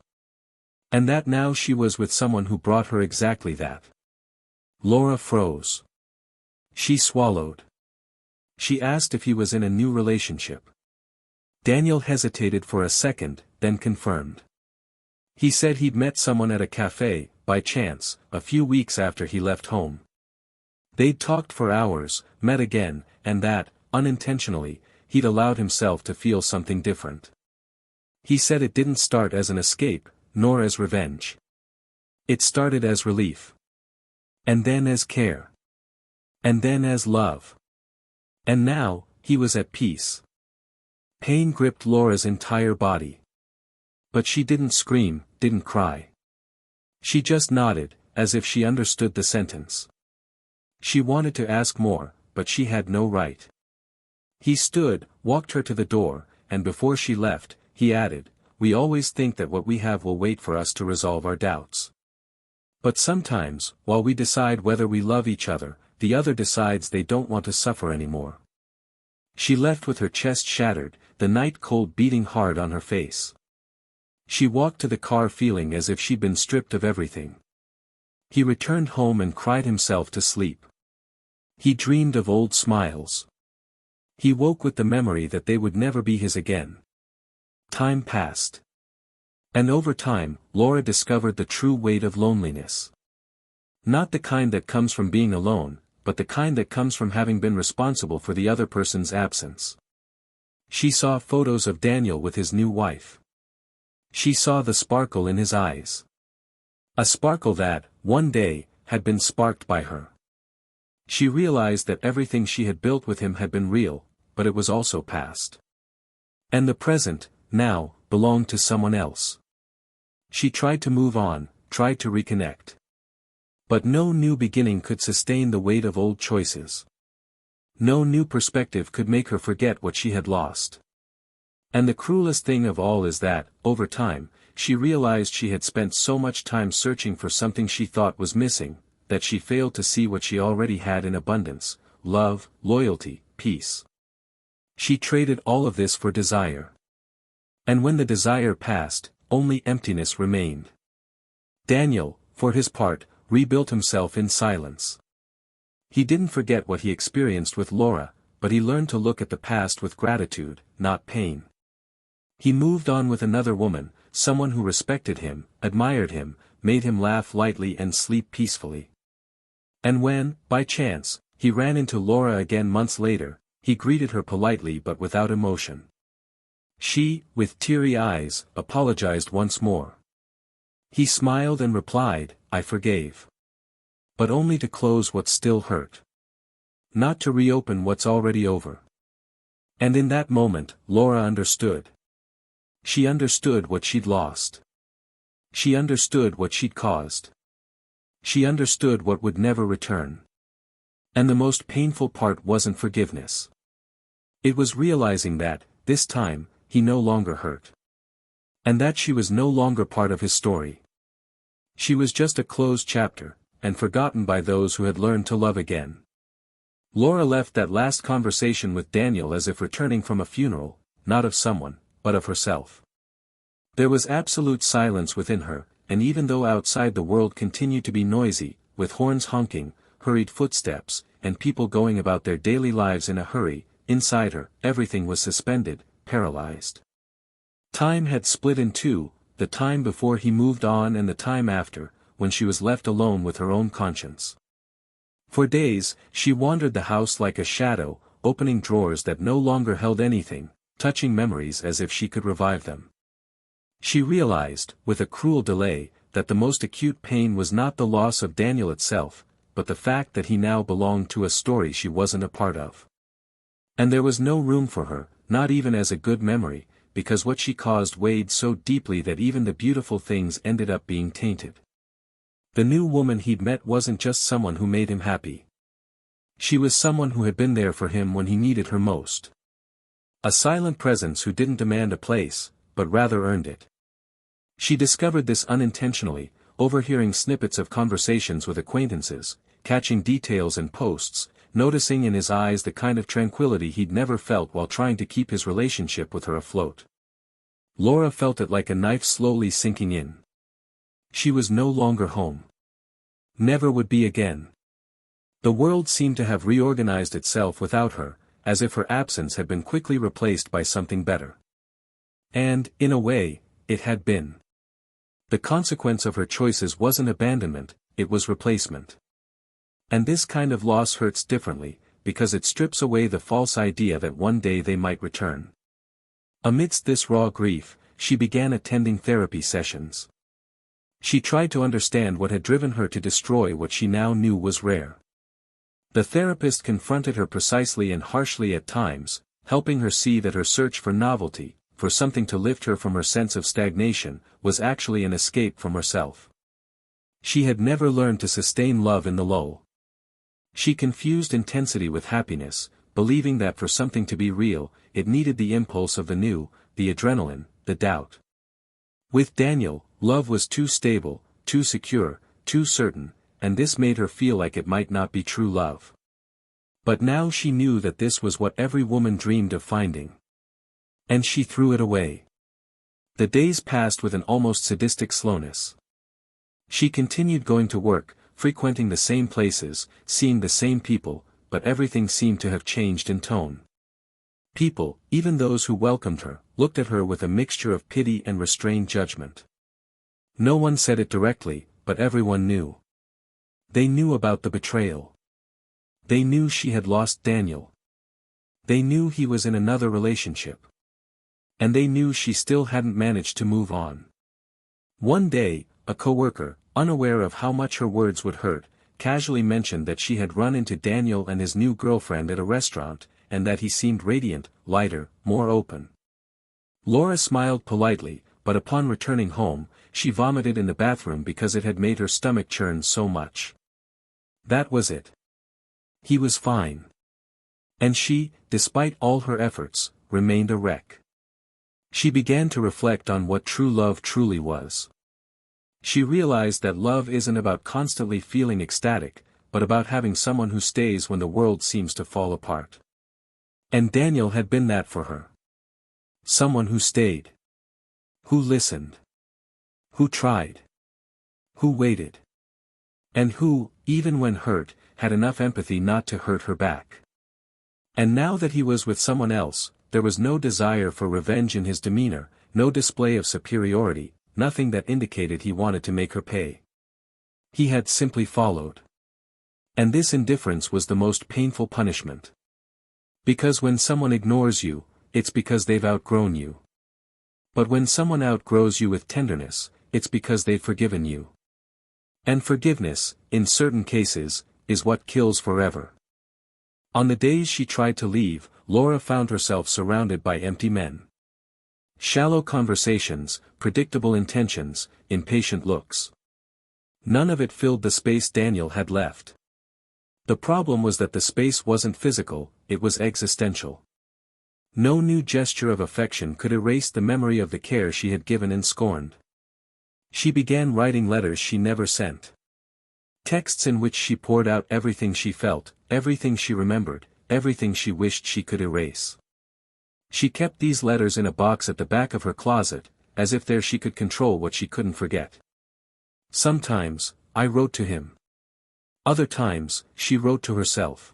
And that now she was with someone who brought her exactly that. Laura froze. She swallowed. She asked if he was in a new relationship. Daniel hesitated for a second, then confirmed. He said he'd met someone at a cafe, by chance, a few weeks after he left home. They'd talked for hours, met again, and that, unintentionally, he'd allowed himself to feel something different. He said it didn't start as an escape, nor as revenge. It started as relief. And then as care. And then as love. And now, he was at peace. Pain gripped Laura's entire body. But she didn't scream, didn't cry. She just nodded, as if she understood the sentence. She wanted to ask more, but she had no right. He stood, walked her to the door, and before she left, he added, "We always think that what we have will wait for us to resolve our doubts. But sometimes, while we decide whether we love each other, the other decides they don't want to suffer anymore." She left with her chest shattered, the night cold beating hard on her face. She walked to the car feeling as if she'd been stripped of everything. He returned home and cried himself to sleep. He dreamed of old smiles. He woke with the memory that they would never be his again. Time passed. And over time, Laura discovered the true weight of loneliness. Not the kind that comes from being alone, but the kind that comes from having been responsible for the other person's absence. She saw photos of Daniel with his new wife. She saw the sparkle in his eyes. A sparkle that, one day, had been sparked by her. She realized that everything she had built with him had been real, but it was also past. And the present, now, belonged to someone else. She tried to move on, tried to reconnect. But no new beginning could sustain the weight of old choices. No new perspective could make her forget what she had lost. And the cruelest thing of all is that, over time, she realized she had spent so much time searching for something she thought was missing, that she failed to see what she already had in abundance: love, loyalty, peace. She traded all of this for desire. And when the desire passed, only emptiness remained. Daniel, for his part, rebuilt himself in silence. He didn't forget what he experienced with Laura, but he learned to look at the past with gratitude, not pain. He moved on with another woman, someone who respected him, admired him, made him laugh lightly and sleep peacefully. And when, by chance, he ran into Laura again months later, he greeted her politely but without emotion. She, with teary eyes, apologized once more. He smiled and replied, "I forgave." But only to close what still hurt. Not to reopen what's already over. And in that moment, Laura understood. She understood what she'd lost. She understood what she'd caused. She understood what would never return. And the most painful part wasn't forgiveness. It was realizing that, this time, he no longer hurt. And that she was no longer part of his story. She was just a closed chapter, and forgotten by those who had learned to love again. Laura left that last conversation with Daniel as if returning from a funeral, not of someone, but of herself. There was absolute silence within her, and even though outside the world continued to be noisy, with horns honking, hurried footsteps, and people going about their daily lives in a hurry, inside her, everything was suspended, paralyzed. Time had split in two, the time before he moved on and the time after, when she was left alone with her own conscience. For days, she wandered the house like a shadow, opening drawers that no longer held anything, touching memories as if she could revive them. She realized, with a cruel delay, that the most acute pain was not the loss of Daniel itself, but the fact that he now belonged to a story she wasn't a part of. And there was no room for her, not even as a good memory, because what she caused weighed so deeply that even the beautiful things ended up being tainted. The new woman he'd met wasn't just someone who made him happy. She was someone who had been there for him when he needed her most. A silent presence who didn't demand a place, but rather earned it. She discovered this unintentionally, overhearing snippets of conversations with acquaintances, catching details in posts, noticing in his eyes the kind of tranquility he'd never felt while trying to keep his relationship with her afloat. Laura felt it like a knife slowly sinking in. She was no longer home. Never would be again. The world seemed to have reorganized itself without her, as if her absence had been quickly replaced by something better. And, in a way, it had been. The consequence of her choices wasn't abandonment, it was replacement. And this kind of loss hurts differently, because it strips away the false idea that one day they might return. Amidst this raw grief, she began attending therapy sessions. She tried to understand what had driven her to destroy what she now knew was rare. The therapist confronted her precisely and harshly at times, helping her see that her search for novelty, for something to lift her from her sense of stagnation, was actually an escape from herself. She had never learned to sustain love in the low. She confused intensity with happiness, believing that for something to be real, it needed the impulse of the new, the adrenaline, the doubt. With Daniel, love was too stable, too secure, too certain, and this made her feel like it might not be true love. But now she knew that this was what every woman dreamed of finding. And she threw it away. The days passed with an almost sadistic slowness. She continued going to work, frequenting the same places, seeing the same people, but everything seemed to have changed in tone. People, even those who welcomed her, looked at her with a mixture of pity and restrained judgment. No one said it directly, but everyone knew. They knew about the betrayal. They knew she had lost Daniel. They knew he was in another relationship. And they knew she still hadn't managed to move on. One day, a coworker, unaware of how much her words would hurt, casually mentioned that she had run into Daniel and his new girlfriend at a restaurant, and that he seemed radiant, lighter, more open. Laura smiled politely, but upon returning home, she vomited in the bathroom because it had made her stomach churn so much. That was it. He was fine. And she, despite all her efforts, remained a wreck. She began to reflect on what true love truly was. She realized that love isn't about constantly feeling ecstatic, but about having someone who stays when the world seems to fall apart. And Daniel had been that for her. Someone who stayed. Who listened. Who tried. Who waited. And who, even when hurt, had enough empathy not to hurt her back. And now that he was with someone else, there was no desire for revenge in his demeanor, no display of superiority, nothing that indicated he wanted to make her pay. He had simply followed. And this indifference was the most painful punishment. Because when someone ignores you, it's because they've outgrown you. But when someone outgrows you with tenderness, it's because they've forgiven you. And forgiveness, in certain cases, is what kills forever. On the days she tried to leave, Laura found herself surrounded by empty men. Shallow conversations, predictable intentions, impatient looks. None of it filled the space Daniel had left. The problem was that the space wasn't physical, it was existential. No new gesture of affection could erase the memory of the care she had given and scorned. She began writing letters she never sent. Texts in which she poured out everything she felt, everything she remembered, everything she wished she could erase. She kept these letters in a box at the back of her closet, as if there she could control what she couldn't forget. Sometimes, I wrote to him. Other times, she wrote to herself.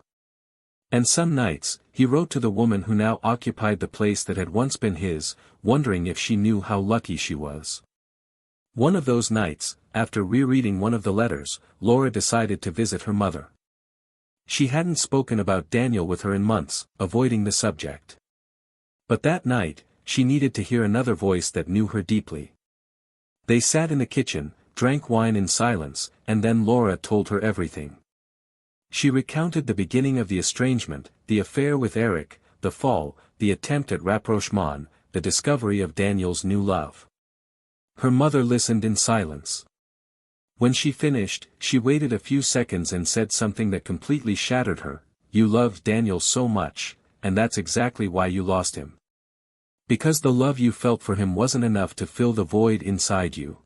And some nights, he wrote to the woman who now occupied the place that had once been his, wondering if she knew how lucky she was. One of those nights, after rereading one of the letters, Laura decided to visit her mother. She hadn't spoken about Daniel with her in months, avoiding the subject. But that night, she needed to hear another voice that knew her deeply. They sat in the kitchen, drank wine in silence, and then Laura told her everything. She recounted the beginning of the estrangement, the affair with Eric, the fall, the attempt at rapprochement, the discovery of Daniel's new love. Her mother listened in silence. When she finished, she waited a few seconds and said something that completely shattered her. You loved Daniel so much, and that's exactly why you lost him. Because the love you felt for him wasn't enough to fill the void inside you.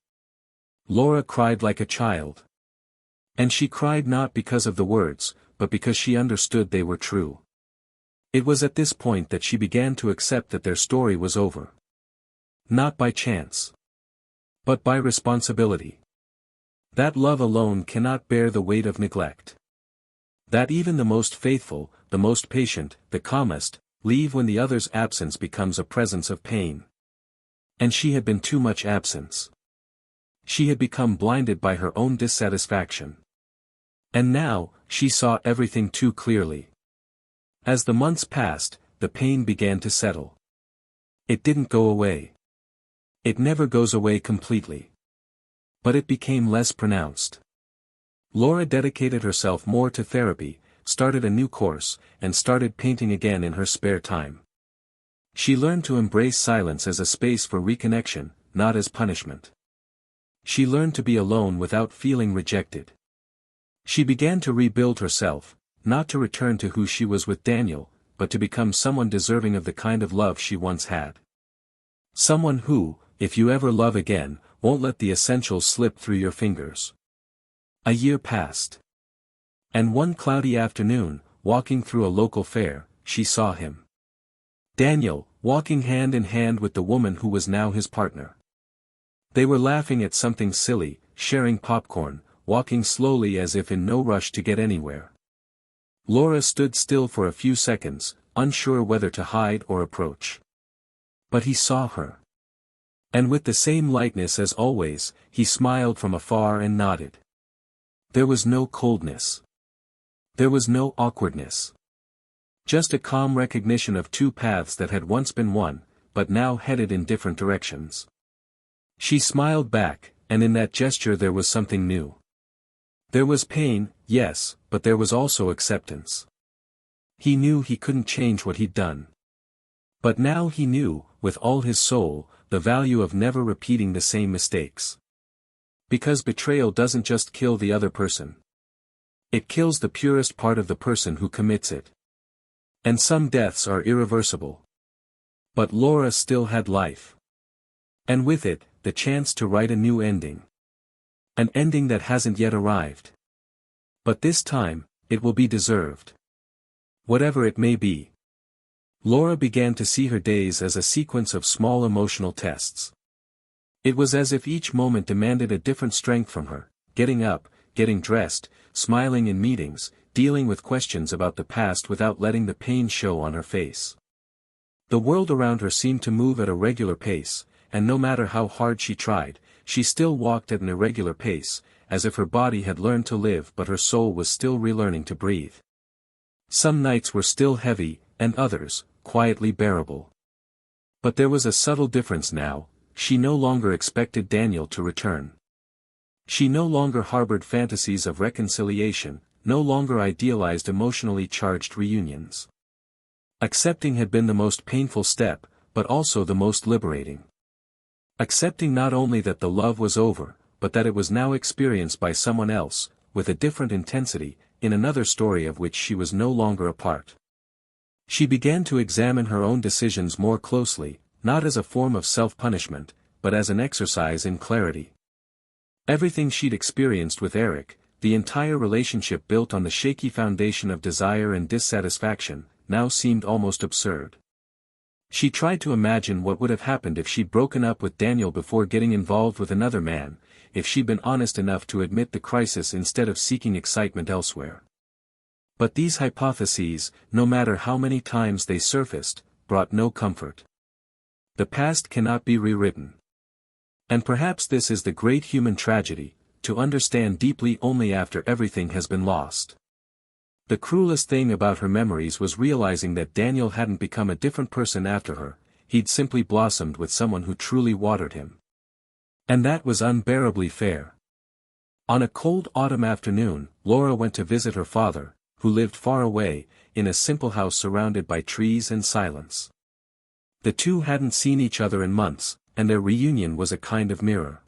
Laura cried like a child. And she cried not because of the words, but because she understood they were true. It was at this point that she began to accept that their story was over. Not by chance. But by responsibility. That love alone cannot bear the weight of neglect. That even the most faithful, the most patient, the calmest, leave when the other's absence becomes a presence of pain. And she had been too much absence. She had become blinded by her own dissatisfaction. And now, she saw everything too clearly. As the months passed, the pain began to settle. It didn't go away. It never goes away completely. But it became less pronounced. Laura dedicated herself more to therapy, started a new course, and started painting again in her spare time. She learned to embrace silence as a space for reconnection, not as punishment. She learned to be alone without feeling rejected. She began to rebuild herself, not to return to who she was with Daniel, but to become someone deserving of the kind of love she once had. Someone who, if you ever love again, won't let the essentials slip through your fingers. A year passed. And one cloudy afternoon, walking through a local fair, she saw him. Daniel, walking hand in hand with the woman who was now his partner. They were laughing at something silly, sharing popcorn, walking slowly as if in no rush to get anywhere. Laura stood still for a few seconds, unsure whether to hide or approach. But he saw her. And with the same lightness as always, he smiled from afar and nodded. There was no coldness. There was no awkwardness. Just a calm recognition of two paths that had once been one, but now headed in different directions. She smiled back, and in that gesture there was something new. There was pain, yes, but there was also acceptance. He knew he couldn't change what he'd done. But now he knew, with all his soul, the value of never repeating the same mistakes. Because betrayal doesn't just kill the other person. It kills the purest part of the person who commits it. And some deaths are irreversible. But Laura still had life. And with it, the chance to write a new ending. An ending that hasn't yet arrived. But this time, it will be deserved. Whatever it may be. Laura began to see her days as a sequence of small emotional tests. It was as if each moment demanded a different strength from her, getting up, getting dressed, smiling in meetings, dealing with questions about the past without letting the pain show on her face. The world around her seemed to move at a regular pace, and no matter how hard she tried, she still walked at an irregular pace, as if her body had learned to live but her soul was still relearning to breathe. Some nights were still heavy, and others, quietly bearable. But there was a subtle difference now. She no longer expected Daniel to return. She no longer harbored fantasies of reconciliation, no longer idealized emotionally charged reunions. Accepting had been the most painful step, but also the most liberating. Accepting not only that the love was over, but that it was now experienced by someone else, with a different intensity, in another story of which she was no longer a part. She began to examine her own decisions more closely, not as a form of self-punishment, but as an exercise in clarity. Everything she'd experienced with Eric, the entire relationship built on the shaky foundation of desire and dissatisfaction, now seemed almost absurd. She tried to imagine what would have happened if she'd broken up with Daniel before getting involved with another man, if she'd been honest enough to admit the crisis instead of seeking excitement elsewhere. But these hypotheses, no matter how many times they surfaced, brought no comfort. The past cannot be rewritten. And perhaps this is the great human tragedy, to understand deeply only after everything has been lost. The cruelest thing about her memories was realizing that Daniel hadn't become a different person after her, he'd simply blossomed with someone who truly watered him. And that was unbearably fair. On a cold autumn afternoon, Laura went to visit her father, who lived far away, in a simple house surrounded by trees and silence. The two hadn't seen each other in months, and their reunion was a kind of mirror.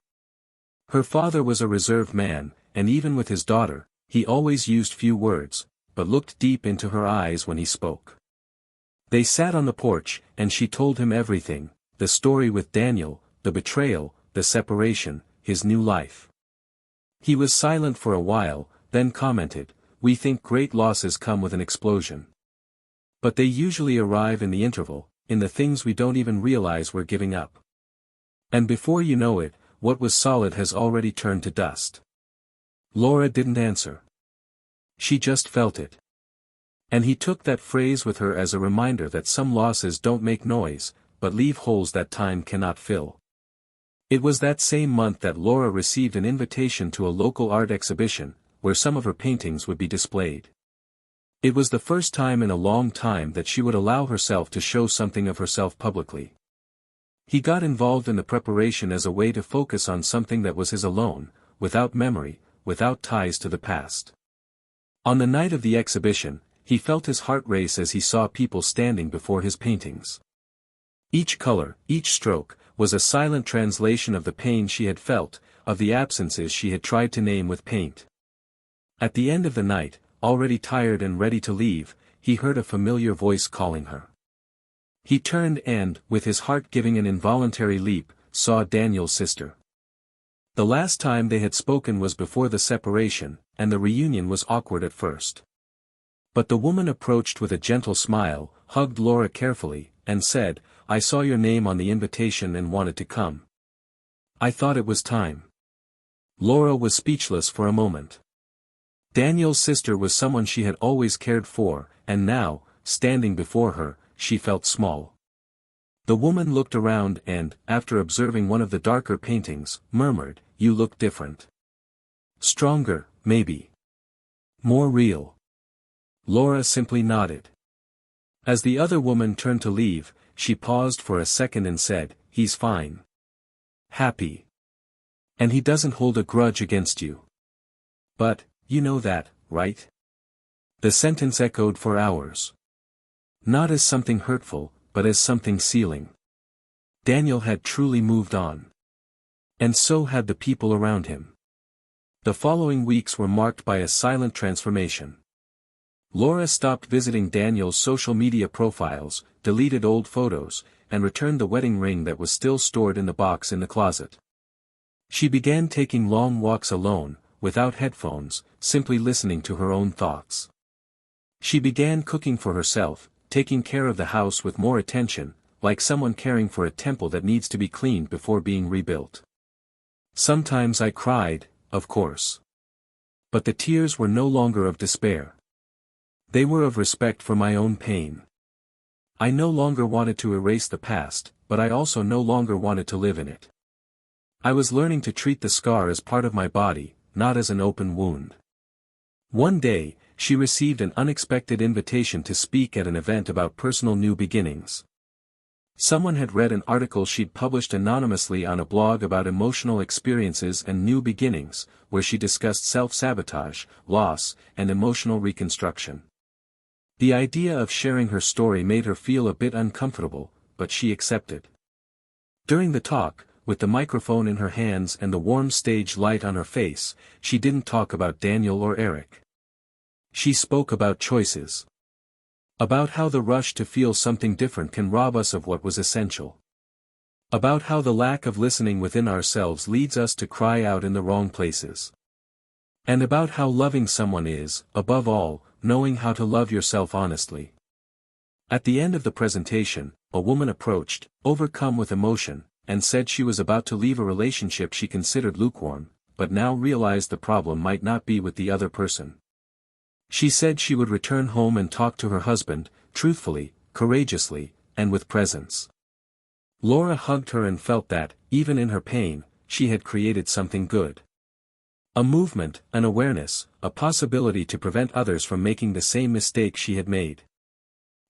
Her father was a reserved man, and even with his daughter, he always used few words, but looked deep into her eyes when he spoke. They sat on the porch, and she told him everything, the story with Daniel, the betrayal, the separation, his new life. He was silent for a while, then commented, "We think great losses come with an explosion. But they usually arrive in the interval, in the things we don't even realize we're giving up. And before you know it, what was solid has already turned to dust." Laura didn't answer. She just felt it. And he took that phrase with her as a reminder that some losses don't make noise, but leave holes that time cannot fill. It was that same month that Laura received an invitation to a local art exhibition, where some of her paintings would be displayed. It was the first time in a long time that she would allow herself to show something of herself publicly. He got involved in the preparation as a way to focus on something that was his alone, without memory, without ties to the past. On the night of the exhibition, he felt his heart race as he saw people standing before his paintings. Each color, each stroke, was a silent translation of the pain she had felt, of the absences she had tried to name with paint. At the end of the night, already tired and ready to leave, he heard a familiar voice calling her. He turned and, with his heart giving an involuntary leap, saw Daniel's sister. The last time they had spoken was before the separation, and the reunion was awkward at first. But the woman approached with a gentle smile, hugged Laura carefully, and said, "I saw your name on the invitation and wanted to come. I thought it was time." Laura was speechless for a moment. Daniel's sister was someone she had always cared for, and now, standing before her, she felt small. The woman looked around and, after observing one of the darker paintings, murmured, "You look different. Stronger, maybe. More real." Laura simply nodded. As the other woman turned to leave, she paused for a second and said, "He's fine. Happy. And he doesn't hold a grudge against you. But, you know that, right?" The sentence echoed for hours. Not as something hurtful, but as something sealing. Daniel had truly moved on. And so had the people around him. The following weeks were marked by a silent transformation. Laura stopped visiting Daniel's social media profiles, deleted old photos, and returned the wedding ring that was still stored in the box in the closet. She began taking long walks alone, without headphones, simply listening to her own thoughts. She began cooking for herself, taking care of the house with more attention, like someone caring for a temple that needs to be cleaned before being rebuilt. Sometimes I cried, of course. But the tears were no longer of despair. They were of respect for my own pain. I no longer wanted to erase the past, but I also no longer wanted to live in it. I was learning to treat the scar as part of my body, not as an open wound. One day, she received an unexpected invitation to speak at an event about personal new beginnings. Someone had read an article she'd published anonymously on a blog about emotional experiences and new beginnings, where she discussed self-sabotage, loss, and emotional reconstruction. The idea of sharing her story made her feel a bit uncomfortable, but she accepted. During the talk, with the microphone in her hands and the warm stage light on her face, she didn't talk about Daniel or Eric. She spoke about choices. About how the rush to feel something different can rob us of what was essential. About how the lack of listening within ourselves leads us to cry out in the wrong places. And about how loving someone is, above all, knowing how to love yourself honestly. At the end of the presentation, a woman approached, overcome with emotion, and said she was about to leave a relationship she considered lukewarm, but now realized the problem might not be with the other person. She said she would return home and talk to her husband, truthfully, courageously, and with presence. Laura hugged her and felt that, even in her pain, she had created something good. A movement, an awareness, a possibility to prevent others from making the same mistake she had made.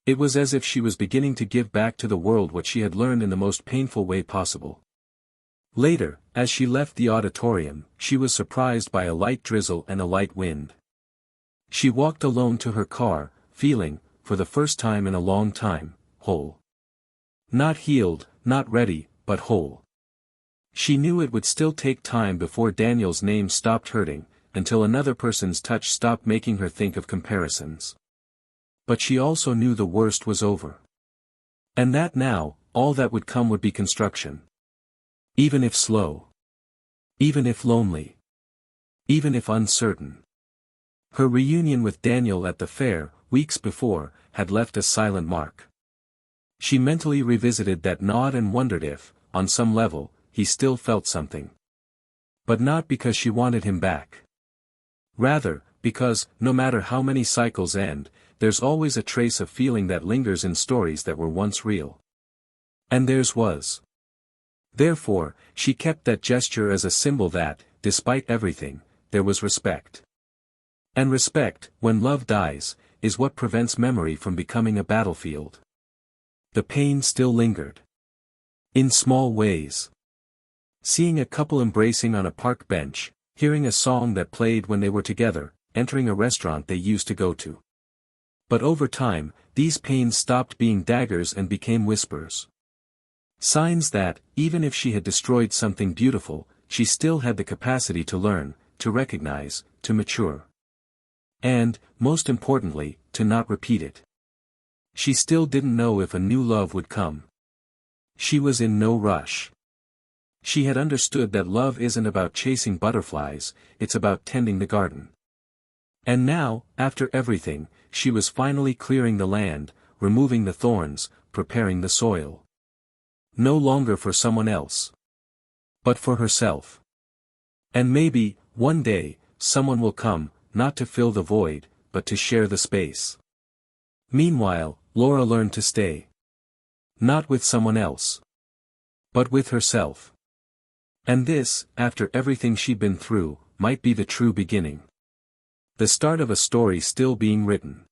It was as if she was beginning to give back to the world what she had learned in the most painful way possible. Later, as she left the auditorium, she was surprised by a light drizzle and a light wind. She walked alone to her car, feeling, for the first time in a long time, whole. Not healed, not ready, but whole. She knew it would still take time before Daniel's name stopped hurting, until another person's touch stopped making her think of comparisons. But she also knew the worst was over. And that now, all that would come would be construction. Even if slow. Even if lonely. Even if uncertain. Her reunion with Daniel at the fair, weeks before, had left a silent mark. She mentally revisited that nod and wondered if, on some level, he still felt something. But not because she wanted him back. Rather, because, no matter how many cycles end, there's always a trace of feeling that lingers in stories that were once real. And theirs was. Therefore, she kept that gesture as a symbol that, despite everything, there was respect. And respect, when love dies, is what prevents memory from becoming a battlefield. The pain still lingered. In small ways. Seeing a couple embracing on a park bench, hearing a song that played when they were together, entering a restaurant they used to go to. But over time, these pains stopped being daggers and became whispers. Signs that, even if she had destroyed something beautiful, she still had the capacity to learn, to recognize, to mature. And, most importantly, to not repeat it. She still didn't know if a new love would come. She was in no rush. She had understood that love isn't about chasing butterflies, it's about tending the garden. And now, after everything, she was finally clearing the land, removing the thorns, preparing the soil. No longer for someone else. But for herself. And maybe, one day, someone will come, not to fill the void, but to share the space. Meanwhile, Laura learned to stay. Not with someone else. But with herself. And this, after everything she'd been through, might be the true beginning. The start of a story still being written.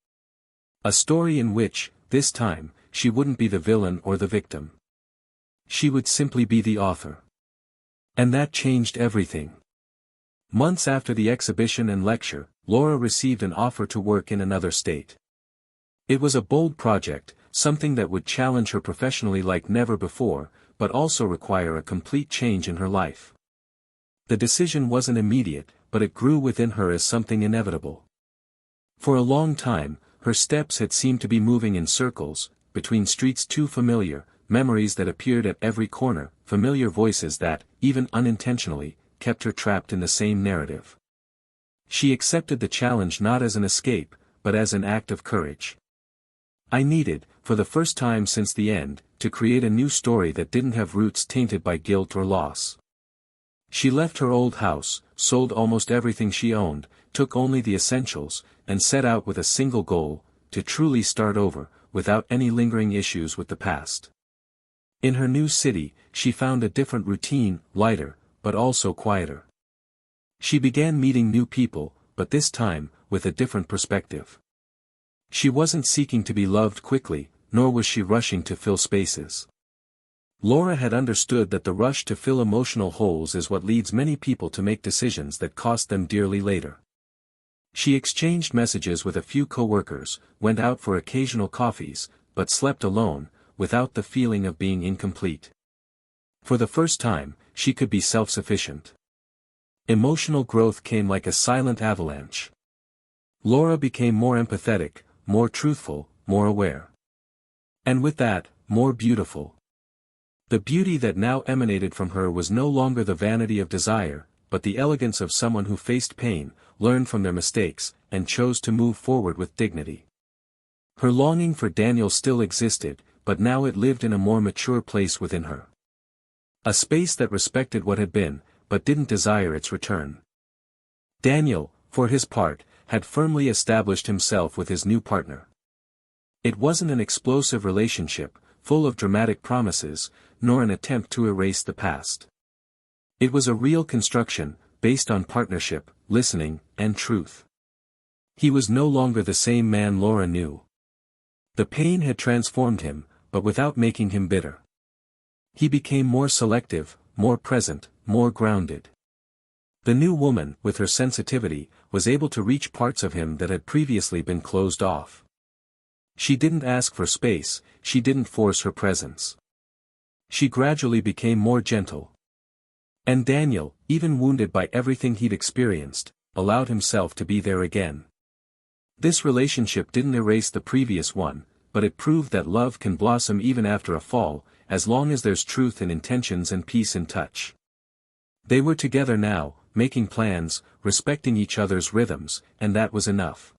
A story in which, this time, she wouldn't be the villain or the victim. She would simply be the author. And that changed everything. Months after the exhibition and lecture, Laura received an offer to work in another state. It was a bold project, something that would challenge her professionally like never before, but also require a complete change in her life. The decision wasn't immediate, but it grew within her as something inevitable. For a long time, her steps had seemed to be moving in circles, between streets too familiar, memories that appeared at every corner, familiar voices that, even unintentionally, kept her trapped in the same narrative. She accepted the challenge not as an escape, but as an act of courage. I needed, for the first time since the end, to create a new story that didn't have roots tainted by guilt or loss. She left her old house, sold almost everything she owned, took only the essentials, and set out with a single goal, to truly start over, without any lingering issues with the past. In her new city, she found a different routine, lighter, but also quieter. She began meeting new people, but this time, with a different perspective. She wasn't seeking to be loved quickly, nor was she rushing to fill spaces. Laura had understood that the rush to fill emotional holes is what leads many people to make decisions that cost them dearly later. She exchanged messages with a few coworkers, went out for occasional coffees, but slept alone, without the feeling of being incomplete. For the first time, she could be self-sufficient. Emotional growth came like a silent avalanche. Laura became more empathetic, more truthful, more aware. And with that, more beautiful. The beauty that now emanated from her was no longer the vanity of desire, but the elegance of someone who faced pain, learned from their mistakes, and chose to move forward with dignity. Her longing for Daniel still existed, but now it lived in a more mature place within her. A space that respected what had been, but didn't desire its return. Daniel, for his part, had firmly established himself with his new partner. It wasn't an explosive relationship, full of dramatic promises, nor an attempt to erase the past. It was a real construction, based on partnership, listening, and truth. He was no longer the same man Laura knew. The pain had transformed him, but without making him bitter. He became more selective, more present, more grounded. The new woman, with her sensitivity, was able to reach parts of him that had previously been closed off. She didn't ask for space, she didn't force her presence. She gradually became more gentle. And Daniel, even wounded by everything he'd experienced, allowed himself to be there again. This relationship didn't erase the previous one, but it proved that love can blossom even after a fall, as long as there's truth in intentions and peace in touch. They were together now, making plans, respecting each other's rhythms, and that was enough.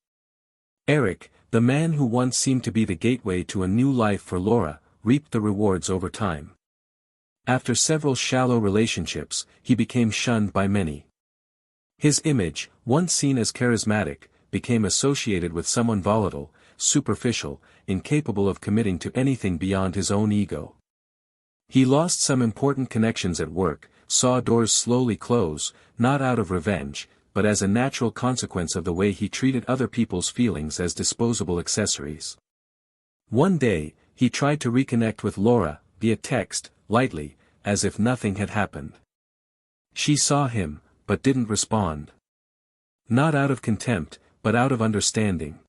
Eric, the man who once seemed to be the gateway to a new life for Laura, reaped the rewards over time. After several shallow relationships, he became shunned by many. His image, once seen as charismatic, became associated with someone volatile, superficial, incapable of committing to anything beyond his own ego. He lost some important connections at work, saw doors slowly close, not out of revenge, but as a natural consequence of the way he treated other people's feelings as disposable accessories. One day, he tried to reconnect with Laura, via text, lightly, as if nothing had happened. She saw him, but didn't respond. Not out of contempt, but out of understanding.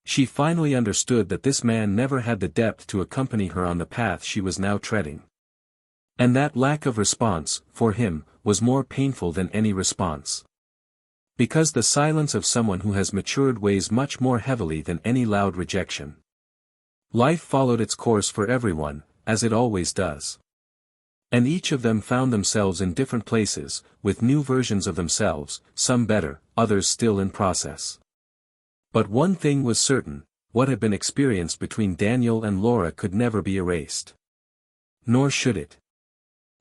She finally understood that this man never had the depth to accompany her on the path she was now treading. And that lack of response, for him, was more painful than any response. Because the silence of someone who has matured weighs much more heavily than any loud rejection. Life followed its course for everyone, as it always does. And each of them found themselves in different places, with new versions of themselves, some better, others still in process. But one thing was certain, what had been experienced between Daniel and Laura could never be erased. Nor should it.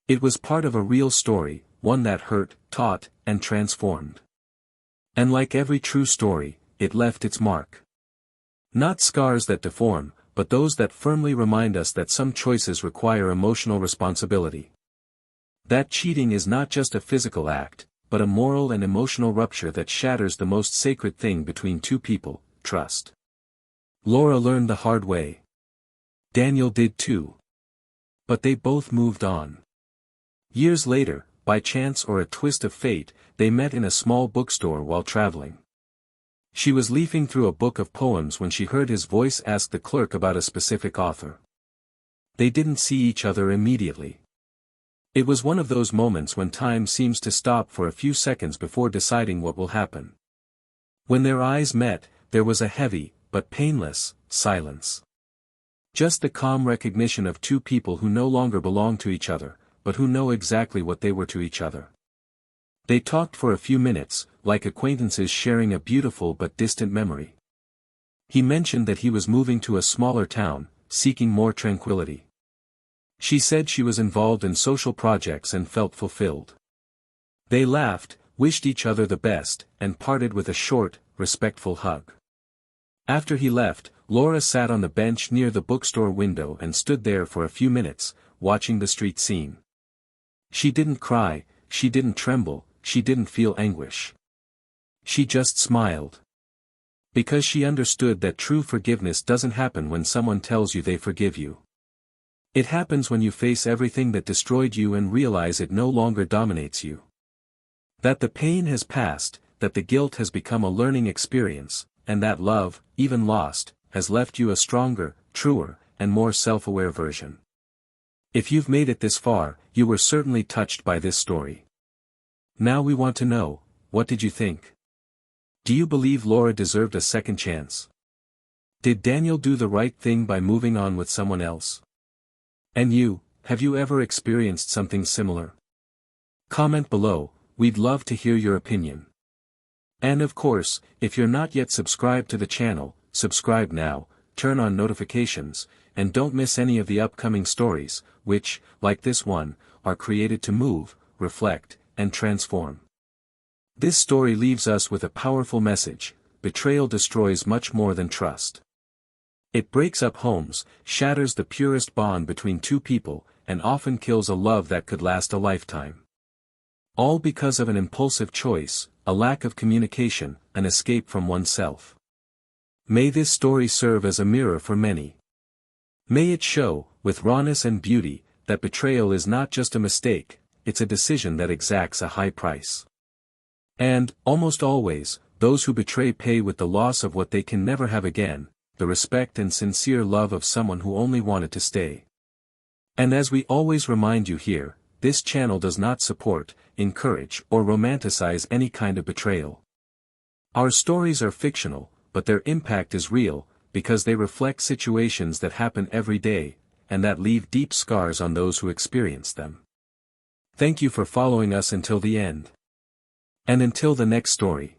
It was part of a real story, one that hurt, taught, and transformed. And like every true story, it left its mark. Not scars that deform, but those that firmly remind us that some choices require emotional responsibility. That cheating is not just a physical act, but a moral and emotional rupture that shatters the most sacred thing between two people, trust. Laura learned the hard way. Daniel did too. But they both moved on. Years later, by chance or a twist of fate, they met in a small bookstore while traveling. She was leafing through a book of poems when she heard his voice ask the clerk about a specific author. They didn't see each other immediately. It was one of those moments when time seems to stop for a few seconds before deciding what will happen. When their eyes met, there was a heavy, but painless, silence. Just the calm recognition of two people who no longer belong to each other, but who know exactly what they were to each other. They talked for a few minutes, like acquaintances sharing a beautiful but distant memory. He mentioned that he was moving to a smaller town, seeking more tranquility. She said she was involved in social projects and felt fulfilled. They laughed, wished each other the best, and parted with a short, respectful hug. After he left, Laura sat on the bench near the bookstore window and stood there for a few minutes, watching the street scene. She didn't cry, she didn't tremble, she didn't feel anguish. She just smiled. Because she understood that true forgiveness doesn't happen when someone tells you they forgive you. It happens when you face everything that destroyed you and realize it no longer dominates you. That the pain has passed, that the guilt has become a learning experience, and that love, even lost, has left you a stronger, truer, and more self-aware version. If you've made it this far, you were certainly touched by this story. Now we want to know, what did you think? Do you believe Laura deserved a second chance? Did Daniel do the right thing by moving on with someone else? And you, have you ever experienced something similar? Comment below, we'd love to hear your opinion. And of course, if you're not yet subscribed to the channel, subscribe now, turn on notifications, and don't miss any of the upcoming stories, which, like this one, are created to move, reflect, and transform. This story leaves us with a powerful message: betrayal destroys much more than trust. It breaks up homes, shatters the purest bond between two people, and often kills a love that could last a lifetime. All because of an impulsive choice, a lack of communication, an escape from oneself. May this story serve as a mirror for many. May it show, with rawness and beauty, that betrayal is not just a mistake, it's a decision that exacts a high price. And, almost always, those who betray pay with the loss of what they can never have again, the respect and sincere love of someone who only wanted to stay. And as we always remind you here, this channel does not support, encourage, or romanticize any kind of betrayal. Our stories are fictional, but their impact is real, because they reflect situations that happen every day, and that leave deep scars on those who experience them. Thank you for following us until the end. And until the next story.